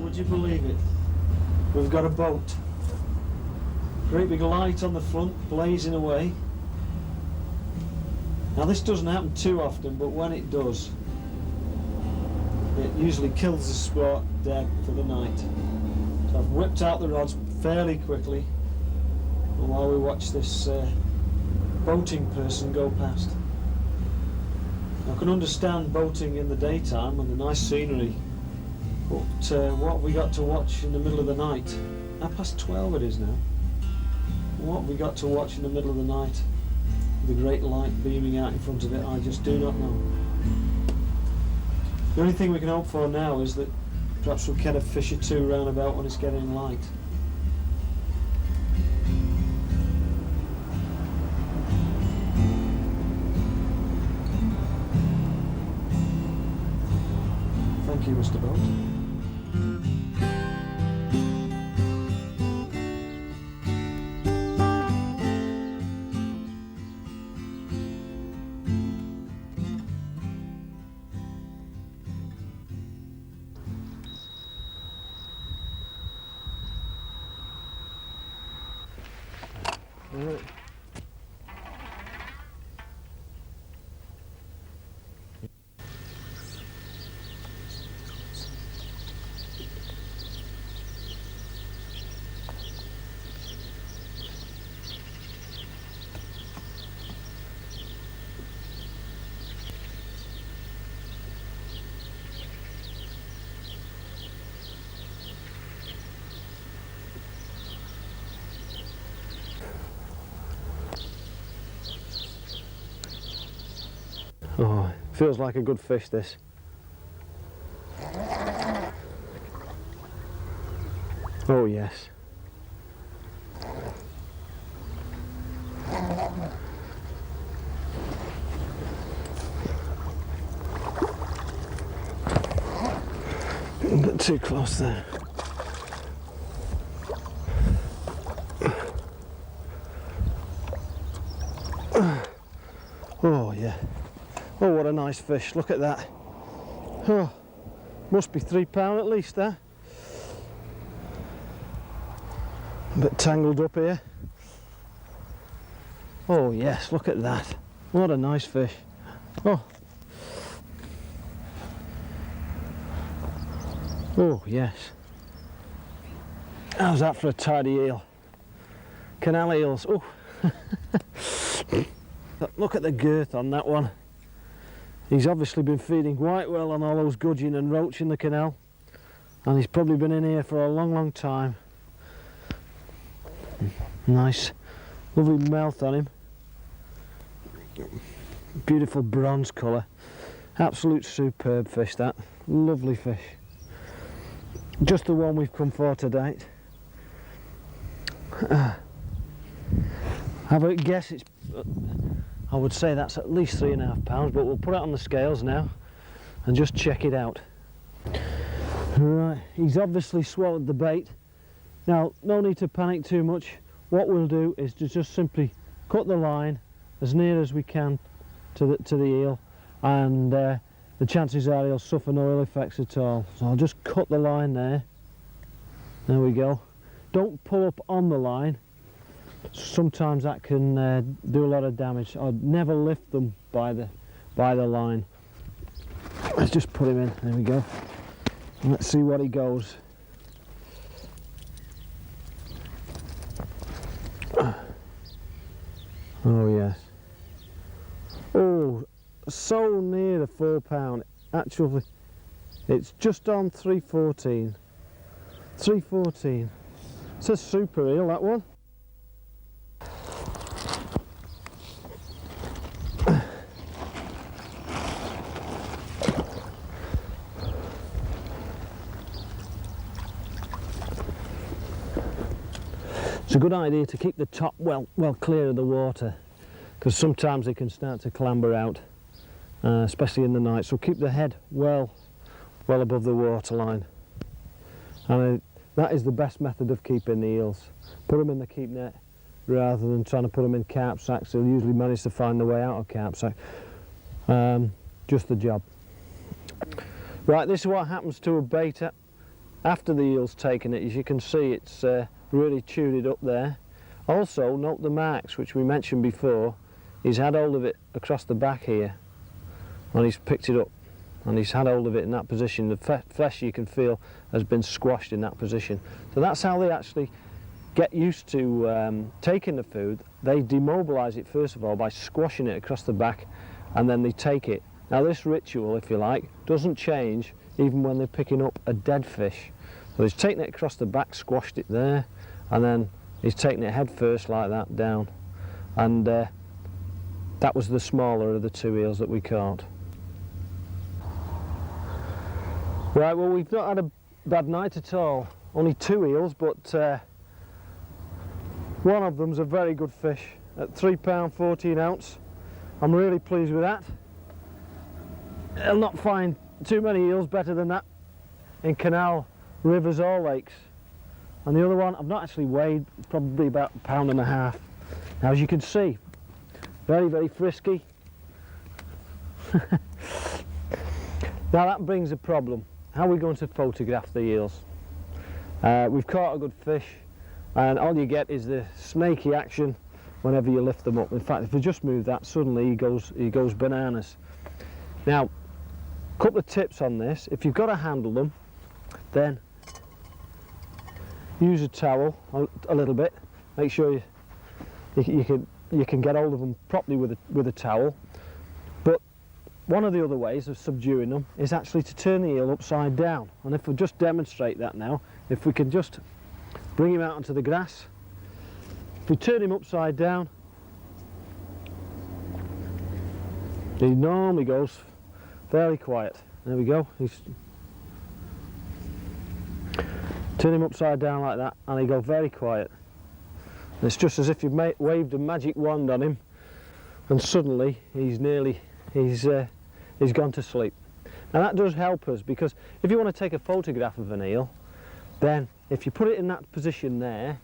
Would you believe it? We've got a boat. Great big light on the front, blazing away. Now this doesn't happen too often, but when it does, it usually kills the sport dead for the night. So I've whipped out the rods fairly quickly, and while we watch this boating person go past. I can understand boating in the daytime and the nice scenery, but what have we got to watch in the middle of the night? 12:30 it is now. What have we got to watch in the middle of the night with a great light beaming out in front of it? I just do not know. The only thing we can hope for now is that perhaps we'll get a fish or two round about when it's getting light. Thank you, Mr. Boat. Right. Oh, feels like a good fish, this. Oh yes. A bit too close there. Oh yeah. Oh, what a nice fish. Look at that. Oh, must be £3 at least there. A bit tangled up here. Oh yes, look at that. What a nice fish. Oh. Oh yes. How's that for a tidy eel? Canal eels. Oh. Look at the girth on that one. He's obviously been feeding quite well on all those gudgeon and roach in the canal, and he's probably been in here for a long time. Nice lovely mouth on him, beautiful bronze colour, absolute superb fish, that lovely fish, just the one we've come for to date. Have a guess, it's I would say that's at least £3.5, but we'll put it on the scales now and just check it out. Right, he's obviously swallowed the bait. Now, no need to panic too much. What we'll do is to just simply cut the line as near as we can to the eel, and the chances are he'll suffer no ill effects at all. So I'll just cut the line there. There we go. Don't pull up on the line. Sometimes that can do a lot of damage. I'd never lift them by the line. Let's just put him in. There we go. And let's see what he goes. Oh yes. Oh, so near the £4. Actually, it's just on 3.14. 3.14. It's a super eel, that one. It's a good idea to keep the top well clear of the water, because sometimes they can start to clamber out, especially in the night. So keep the head well above the waterline. And that is the best method of keeping the eels. Put them in the keep net rather than trying to put them in carp sacks. They'll usually manage to find their way out of carp sack. Just the job. Right, this is what happens to a bait after the eel's taken it. As you can see, it's really chewed it up there. Also, note the marks, which we mentioned before. He's had hold of it across the back here, and he's picked it up, and he's had hold of it in that position. The flesh, you can feel, has been squashed in that position. So that's how they actually get used to taking the food. They demobilise it first of all by squashing it across the back, and then they take it. Now this ritual, if you like, doesn't change even when they're picking up a dead fish. So he's taken it across the back, squashed it there, and then he's taken it head first like that down. And that was the smaller of the two eels that we caught. Right, well, we've not had a bad night at all. Only two eels, but one of them's a very good fish at £3, 14 ounce. I'm really pleased with that. I'll not find too many eels better than that in canal, rivers or lakes. And the other one, I've not actually weighed, probably about £1.5 pounds. Now, as you can see, very frisky. Now that brings a problem. How are we going to photograph the eels? We've caught a good fish, and all you get is the snaky action whenever you lift them up. In fact, if you just move that, suddenly he goes bananas. Now, a couple of tips on this. If you've got to handle them, then use a towel a little bit. Make sure you can get hold of them properly with a towel. But one of the other ways of subduing them is actually to turn the eel upside down. And if we just demonstrate that now, if we can just bring him out onto the grass, if we turn him upside down, He normally goes fairly quiet. There we go. Turn him upside down like that and he goes very quiet. And it's just as if you've waved a magic wand on him and suddenly he's gone to sleep. Now that does help us, because if you want to take a photograph of an eel, then if you put it in that position there,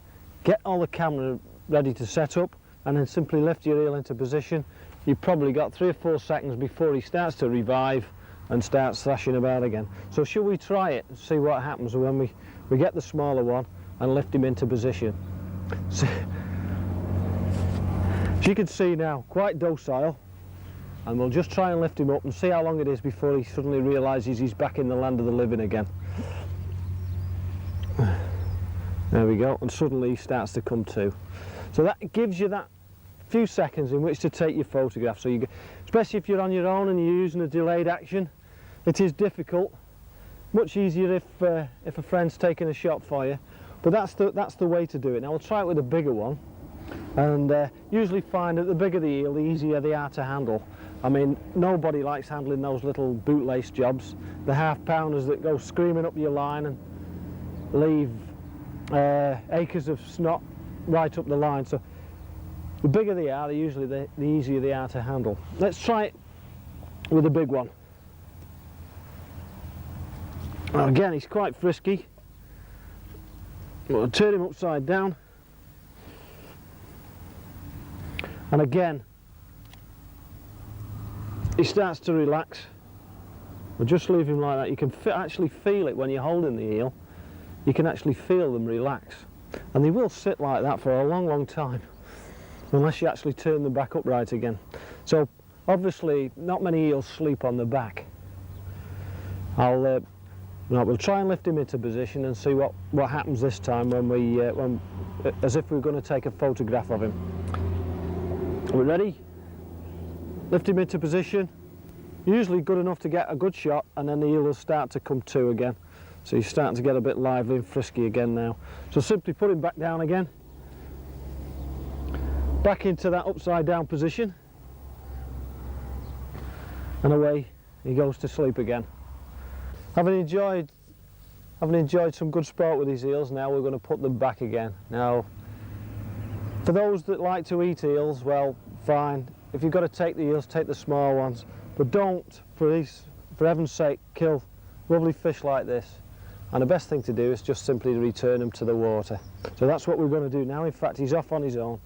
get all the camera ready to set up and then simply lift your eel into position, you've probably got 3 or 4 seconds before he starts to revive and starts thrashing about again. So shall we try it and see what happens when we get the smaller one and lift him into position? So, as you can see now, quite docile, and we'll just try and lift him up and see how long it is before he suddenly realises he's back in the land of the living again. There we go, and suddenly he starts to come to. So that gives you that few seconds in which to take your photograph. So especially if you're on your own and you're using a delayed action, it is difficult. Much easier if a friend's taking a shot for you, but that's the way to do it. Now we'll try it with a bigger one, and usually find that the bigger the eel, the easier they are to handle. I mean, nobody likes handling those little bootlace jobs, the half-pounders that go screaming up your line and leave acres of snot right up the line. So the bigger they are, usually the easier they are to handle. Let's try it with a big one. Well, again, he's quite frisky. We'll turn him upside down. And again, he starts to relax. We'll just leave him like that. You can actually feel it when you're holding the eel. You can actually feel them relax. And they will sit like that for a long, long time, unless you actually turn them back upright again. So obviously not many eels sleep on the back. We'll try and lift him into position and see what happens this time when as if we're going to take a photograph of him. Are we ready? Lift him into position. Usually good enough to get a good shot, and then the eel will start to come to again. So he's starting to get a bit lively and frisky again now. So simply put him back down again. Back into that upside down position. And away he goes to sleep again. Having enjoyed some good sport with these eels, now we're going to put them back again. Now, for those that like to eat eels, well, fine. If you've got to take the eels, take the small ones. But don't, for heaven's sake, kill lovely fish like this. And the best thing to do is just simply return them to the water. So that's what we're going to do now. In fact, he's off on his own.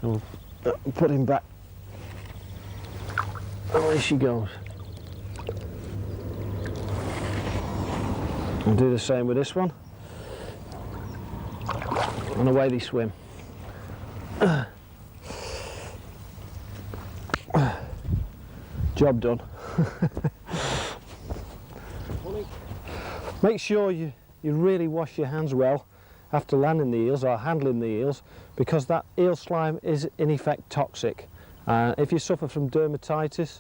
And we'll put him back. Away she goes. We'll do the same with this one. And away they swim. Job done. Make sure you really wash your hands well after landing the eels or handling the eels, because that eel slime is in effect toxic. If you suffer from dermatitis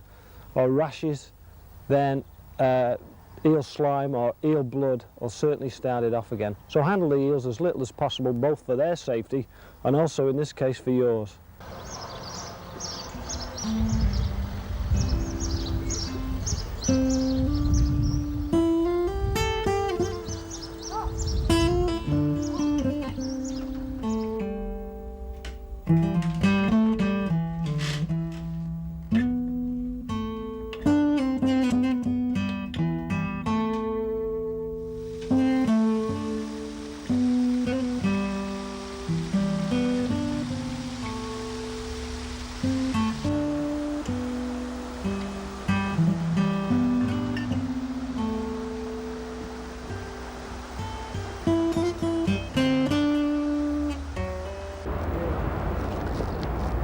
or rashes, then eel slime or eel blood will certainly start it off again. So handle the eels as little as possible, both for their safety and also in this case for yours.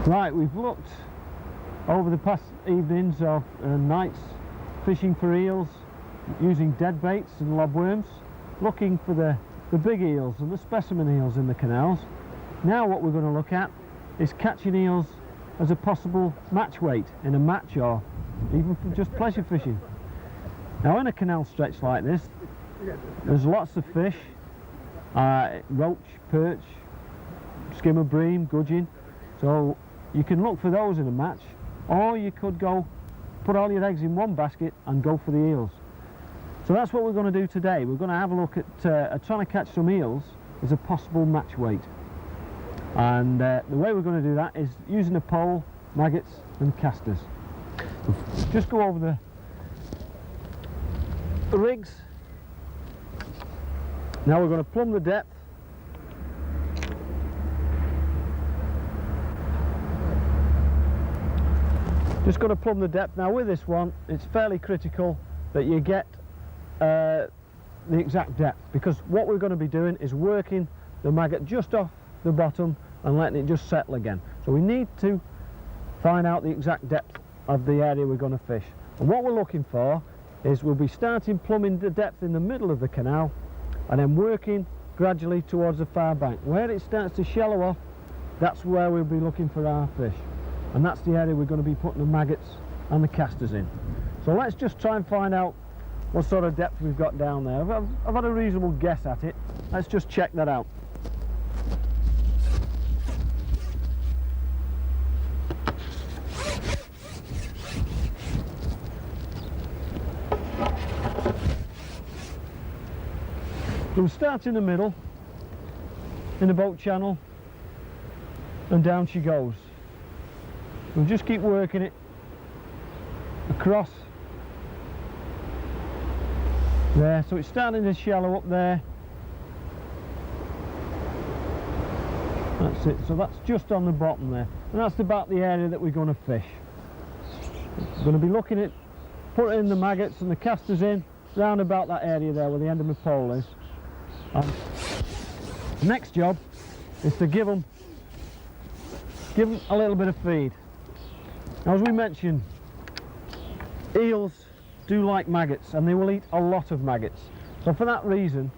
Right, we've looked over the past evenings or nights fishing for eels using dead baits and lobworms, looking for the big eels and the specimen eels in the canals. Now what we're going to look at is catching eels as a possible match weight in a match or even for just pleasure fishing. Now in a canal stretch like this, there's lots of fish, roach, perch, skimmer, bream, gudgeon, so you can look for those in a match, or you could go put all your eggs in one basket and go for the eels. So that's what we're going to do today. We're going to have a look at trying to catch some eels as a possible match weight. And the way we're going to do that is using a pole, maggots and casters. Just go over the rigs. Now we're going to plumb the depth. Just going to plumb the depth. Now with this one, it's fairly critical that you get the exact depth, because what we're going to be doing is working the maggot just off the bottom and letting it just settle again. So we need to find out the exact depth of the area we're going to fish. And what we're looking for is we'll be starting plumbing the depth in the middle of the canal and then working gradually towards the far bank. Where it starts to shallow off, that's where we'll be looking for our fish. And that's the area we're going to be putting the maggots and the casters in. So let's just try and find out what sort of depth we've got down there. I've had a reasonable guess at it. Let's just check that out. We'll start in the middle, in the boat channel, and down she goes. We'll just keep working it across there. So it's starting to shallow up there. That's it. So that's just on the bottom there. And that's about the area that we're going to fish. We're going to be looking at putting the maggots and the casters in round about that area there where the end of my pole is. The next job is to give them a little bit of feed. Now, as we mentioned, eels do like maggots and they will eat a lot of maggots. So for that reason,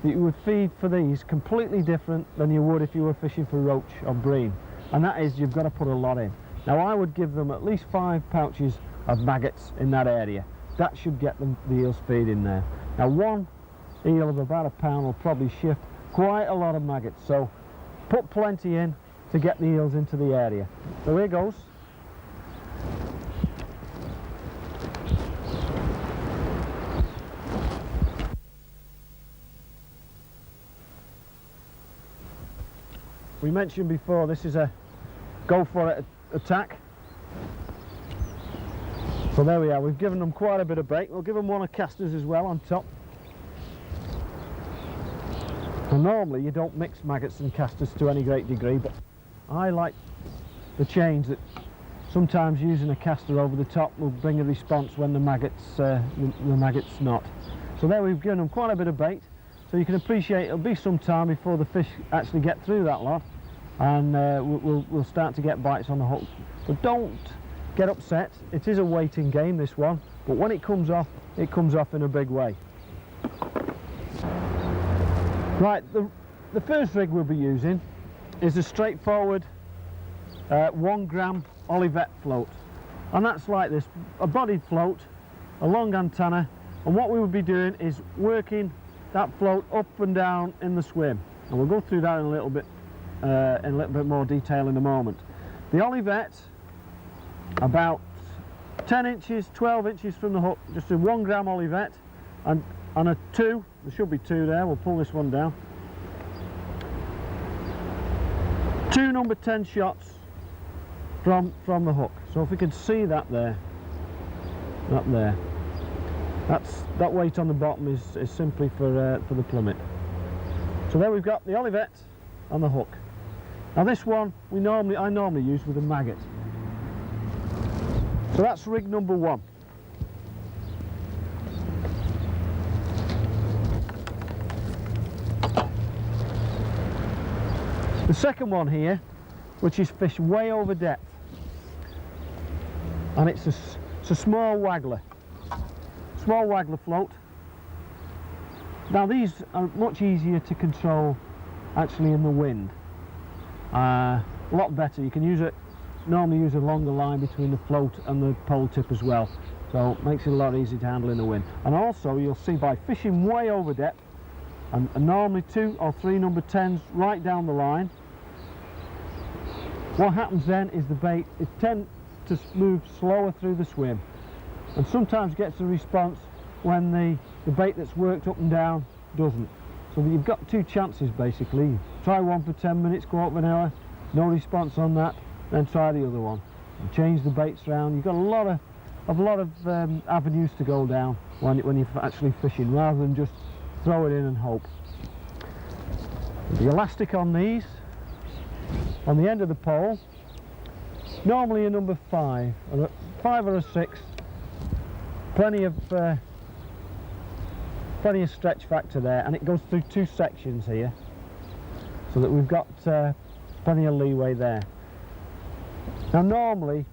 you would feed for these completely different than you would if you were fishing for roach or bream. And that is, you've got to put a lot in. Now I would give them at least 5 pouches of maggots in that area. That should get them the eels feed in there. Now one eel of about a pound will probably shift quite a lot of maggots. So put plenty in to get the eels into the area. So here goes. We mentioned before, this is a go for it attack. So there we are, we've given them quite a bit of bait. We'll give them one of casters as well on top. And normally you don't mix maggots and casters to any great degree, but I like the change that sometimes using a caster over the top will bring a response when the maggots not. So there we've given them quite a bit of bait. So you can appreciate it'll be some time before the fish actually get through that lot, and we'll start to get bites on the hook. But don't get upset, it is a waiting game, this one, but when it comes off in a big way. Right, the first rig we'll be using is a straightforward 1 gram Olivette float, and that's like this, a bodied float, a long antenna, and what we will be doing is working that float up and down in the swim, and we'll go through that in a little bit more detail in a moment. The Olivette, about 10 inches, 12 inches from the hook, just a 1 gram Olivette, and on a 2, there should be 2 there, we'll pull this one down. 2 number 10 shots from the hook. So if we can see that there, up there. That weight on the bottom is simply for the plummet. So there we've got the Olivette and the hook. Now this one I normally use with a maggot. So that's rig number 1. The second one here, which is fished way over depth, and it's a small waggler. Small waggler float. Now these are much easier to control actually in the wind. A lot better. You can normally use a longer line between the float and the pole tip as well. So it makes it a lot easier to handle in the wind. And also you'll see by fishing way over depth, and normally 2 or 3 number 10s right down the line, what happens then is the bait tends to move slower through the swim. and sometimes gets a response when the bait that's worked up and down doesn't. So you've got two chances basically. Try one for 10 minutes, go up an hour, no response on that, then try the other one. And change the baits around. You've got a lot of avenues to go down when you're actually fishing, rather than just throw it in and hope. The elastic on these, on the end of the pole, normally a number 5, or a 6. Plenty of stretch factor there, and it goes through 2 sections here, so that we've got plenty of leeway there. Now normally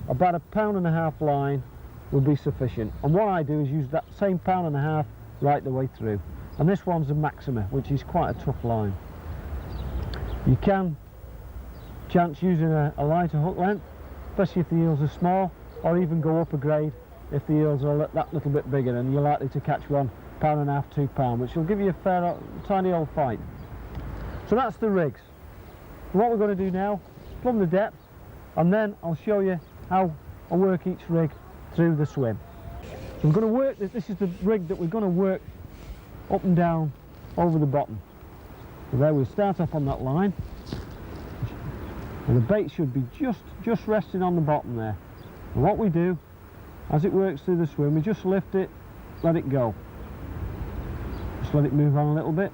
about a 1.5 pound line will be sufficient, and what I do is use that same 1.5 pound right the way through, and this one's a Maxima, which is quite a tough line. You can chance using a lighter hook length, especially if the eels are small, or even go up a grade if the eels are that little bit bigger, and you're likely to catch one 1.5 pound, 2 pound, which will give you a tiny old fight. So that's the rigs. What we're going to do now, plumb the depth, and then I'll show you how I work each rig through the swim. So I'm going to work this is the rig that we're going to work up and down over the bottom. So there we'll start off on that line, and the bait should be just resting on the bottom there. And what we do, as it works through the swim, we just lift it, let it go. Just let it move on a little bit,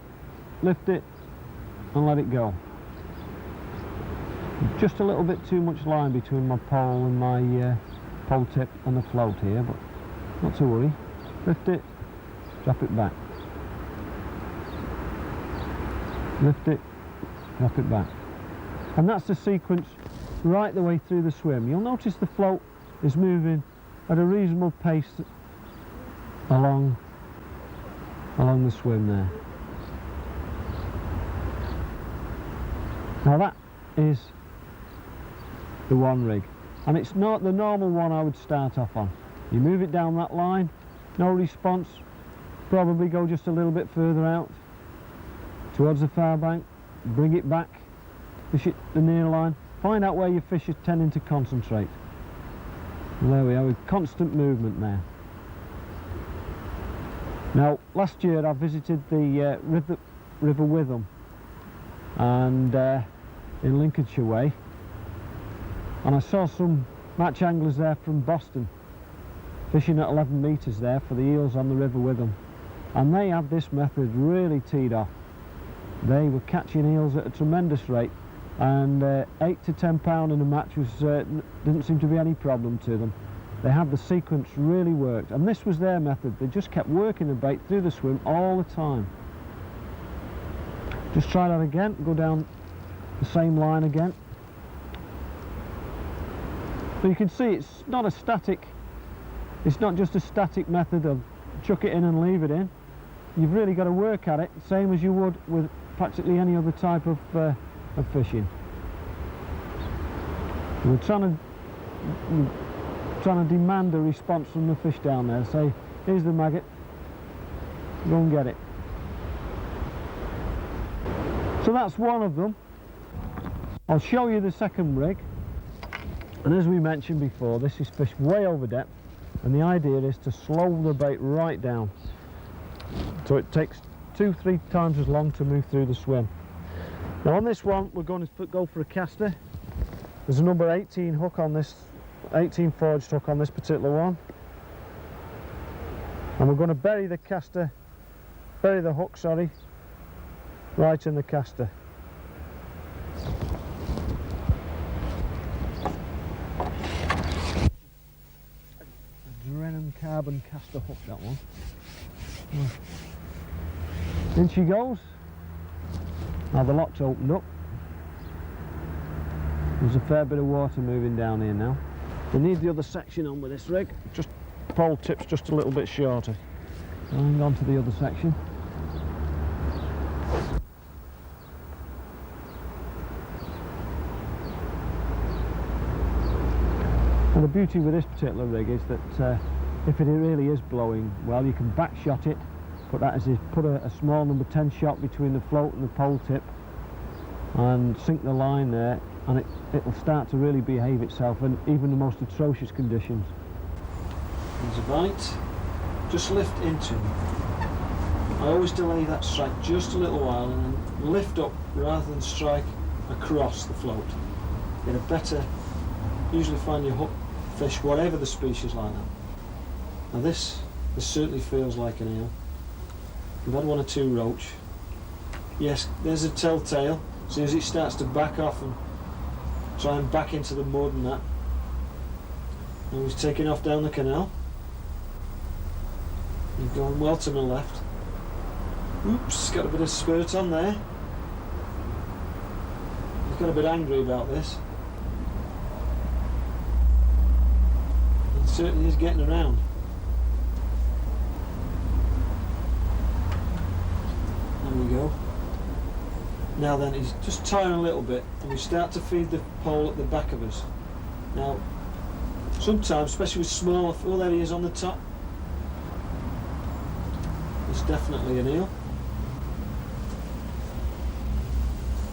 lift it and let it go. Just a little bit too much line between my pole and my pole tip and the float here, but not to worry. Lift it, drop it back. Lift it, drop it back. And that's the sequence right the way through the swim. You'll notice the float is moving at a reasonable pace along the swim there. Now that is the one rig, and it's not the normal one I would start off on. You move it down that line, no response, probably go just a little bit further out towards the far bank, bring it back, fish it the near line, find out where your fish are tending to concentrate. And there we are, with constant movement there. Now last year I visited the River Witham and in Lincolnshire way, and I saw some match anglers there from Boston fishing at 11 metres there for the eels on the River Witham, and they had this method really teed off. They were catching eels at a tremendous rate, and 8 to 10 pound in a match was didn't seem to be any problem to them. They had the sequence really worked, and this was their method. They just kept working the bait through the swim all the time. Just try that again, go down the same line again. So you can see it's not a static, it's not just a static method of chuck it in and leave it in. You've really got to work at it, same as you would with practically any other type of fishing. We're trying to demand a response from the fish down there. Say, here's the maggot, go and get it. So that's one of them. I'll show you the second rig, and as we mentioned before, this is fished way over depth, and the idea is to slow the bait right down, so it takes 2-3 times as long to move through the swim. Now on this one we're going to go for a caster. There's a number 18 hook on this, 18 forged hook on this particular one, and we're going to bury the hook, right in the caster. A Drennan carbon caster hook, that one. In she goes. Now the lock's opened up. There's a fair bit of water moving down here now. We need the other section on with this rig. Just pole tips just a little bit shorter. Hang on to the other section. And the beauty with this particular rig is that if it really is blowing well, you can back shot it, put a small number 10 shot between the float and the pole tip, and sink the line there, and it'll start to really behave itself in even the most atrocious conditions. There's a bite. Just lift into him. I always delay that strike just a little while and then lift up rather than strike across the float. Get a better, usually find your hook fish, whatever the species, like that. Now this certainly feels like an eel. We've had one or two roach. Yes, there's a telltale. As soon as it starts to back off and try and back into the mud and that. And he's taking off down the canal. He's going well to my left. Oops, got a bit of spurt on there. He's got a bit angry about this. He certainly is getting around. There we go. Now then, he's just tying a little bit and we start to feed the pole at the back of us. Now, sometimes, especially with smaller, oh there he is on the top. It's definitely an eel.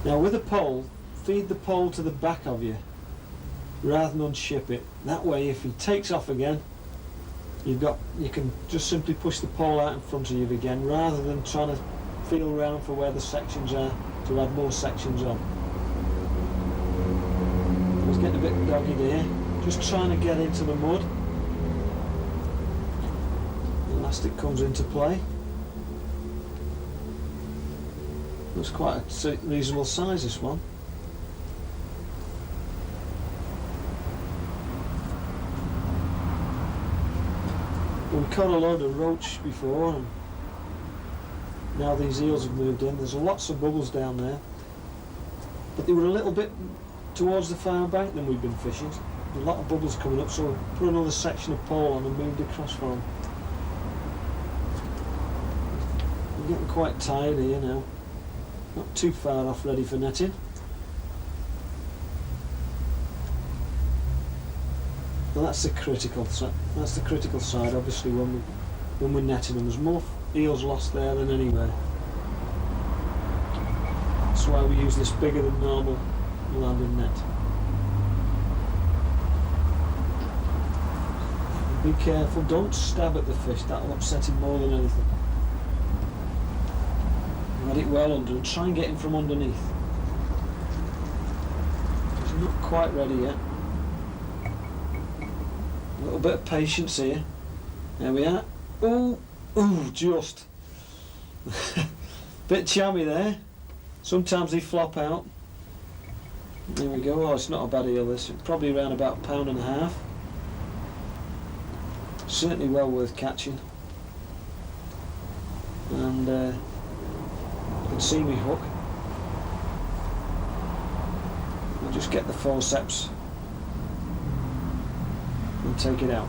Now with a pole, feed the pole to the back of you rather than unship it. That way if he takes off again, you can just simply push the pole out in front of you again rather than trying to feel around for where the sections are to add more sections on. He's getting a bit doggy there, just trying to get into the mud. The elastic comes into play. Looks quite a reasonable size, this one. We caught a load of roach before, and now these eels have moved in. There's lots of bubbles down there, but they were a little bit towards the far bank than we've been fishing. A lot of bubbles coming up, so we put another section of pole on and moved across for them. I'm getting quite tired here now. Not too far off, ready for netting. Well, that's the critical side. Obviously, when we're netting them, there's more eels lost there than anywhere. That's why we use this bigger than normal landing net. Be careful, don't stab at the fish, that'll upset him more than anything. Let it well under and try and get him from underneath. He's not quite ready yet. A little bit of patience here. There we are. Ooh, just. Bit chammy there. Sometimes they flop out. There we go. Oh, it's not a bad eel this. Probably around about £1.5 pounds. Certainly well worth catching. And you can see me hook. I'll just get the forceps and take it out.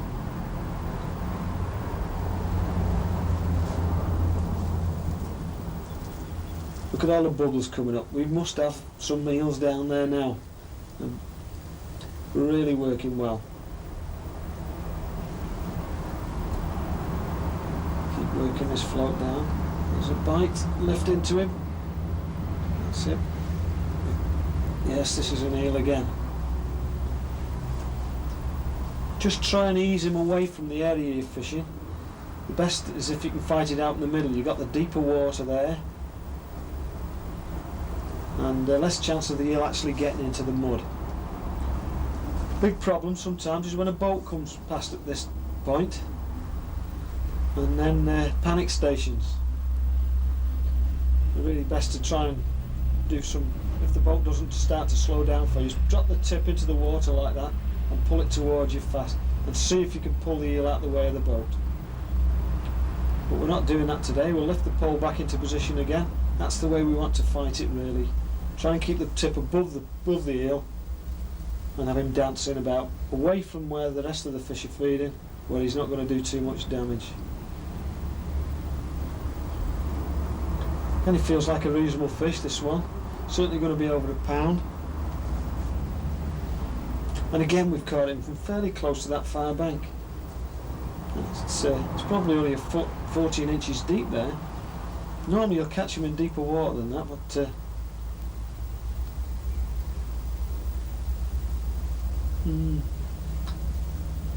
Look at all the bubbles coming up. We must have some eels down there now. We're really working well. Keep working this float down. There's a bite, lift into him. That's it. Yes, this is an eel again. Just try and ease him away from the area you're fishing. The best is if you can fight it out in the middle. You've got the deeper water there. And less chance of the eel actually getting into the mud. Big problem sometimes is when a boat comes past at this point, and then panic stations. It's really best to try and do some, if the boat doesn't start to slow down for you, just drop the tip into the water like that and pull it towards you fast and see if you can pull the eel out the way of the boat. But we're not doing that today. We'll lift the pole back into position again. That's the way we want to fight it, really. Try and keep the tip above the eel and have him dancing about away from where the rest of the fish are feeding, where he's not going to do too much damage. And it feels like a reasonable fish, this one. Certainly going to be over £1 pound. And again, we've caught him from fairly close to that far bank. It's probably only a foot, 14 inches deep there. Normally you'll catch him in deeper water than that, but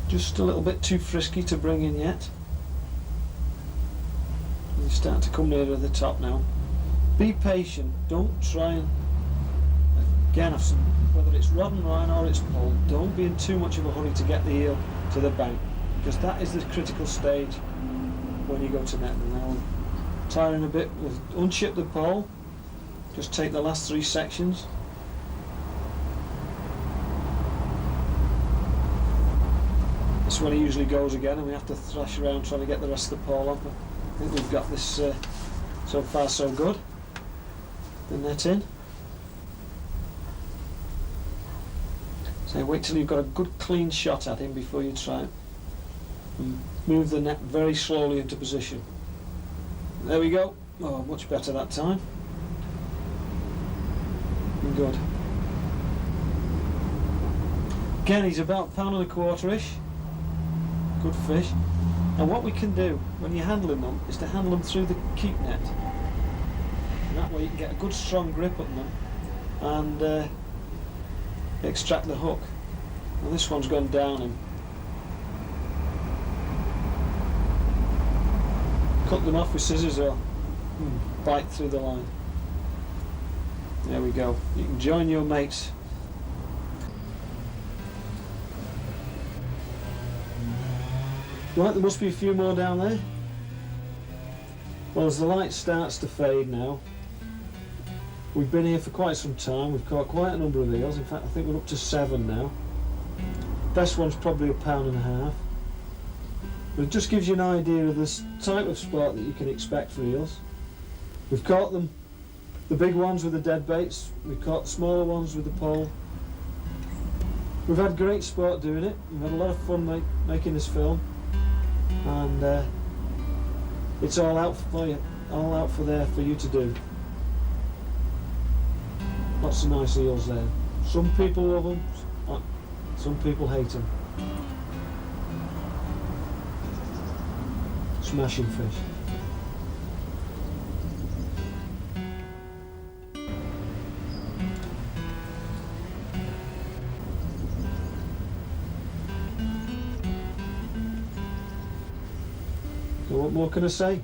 just a little bit too frisky to bring in yet. You start to come near to the top now. Be patient, don't try and, again, whether it's rod and line or it's pole, don't be in too much of a hurry to get the eel to the bank, because that is the critical stage when you go to net. Now, tiring a bit, we'll unship the pole, just take the last 3 sections. That's when he usually goes again, and we have to thrash around trying to get the rest of the pole off. I think we've got this so far so good. The net in. So wait till you've got a good clean shot at him before you try it. And move the net very slowly into position. There we go. Oh, much better that time. Good. Again, he's about £1.25-ish. Good fish. And what we can do when you're handling them is to handle them through the keep net. And that way you can get a good strong grip on them and extract the hook. Well, this one's gone down and cut them off with scissors or bite through the line. There we go. You can join your mates. Right, there must be a few more down there. Well, as the light starts to fade now, we've been here for quite some time. We've caught quite a number of eels. In fact, I think we're up to 7 now. Best one's probably £1.50. But it just gives you an idea of this type of sport that you can expect for eels. We've caught them, the big ones with the dead baits. We've caught smaller ones with the pole. We've had great sport doing it. We've had a lot of fun making this film. And it's all out for you, for you to do. Lots of nice eels there. Some people love them, some people hate them. Smashing fish. So what more can I say?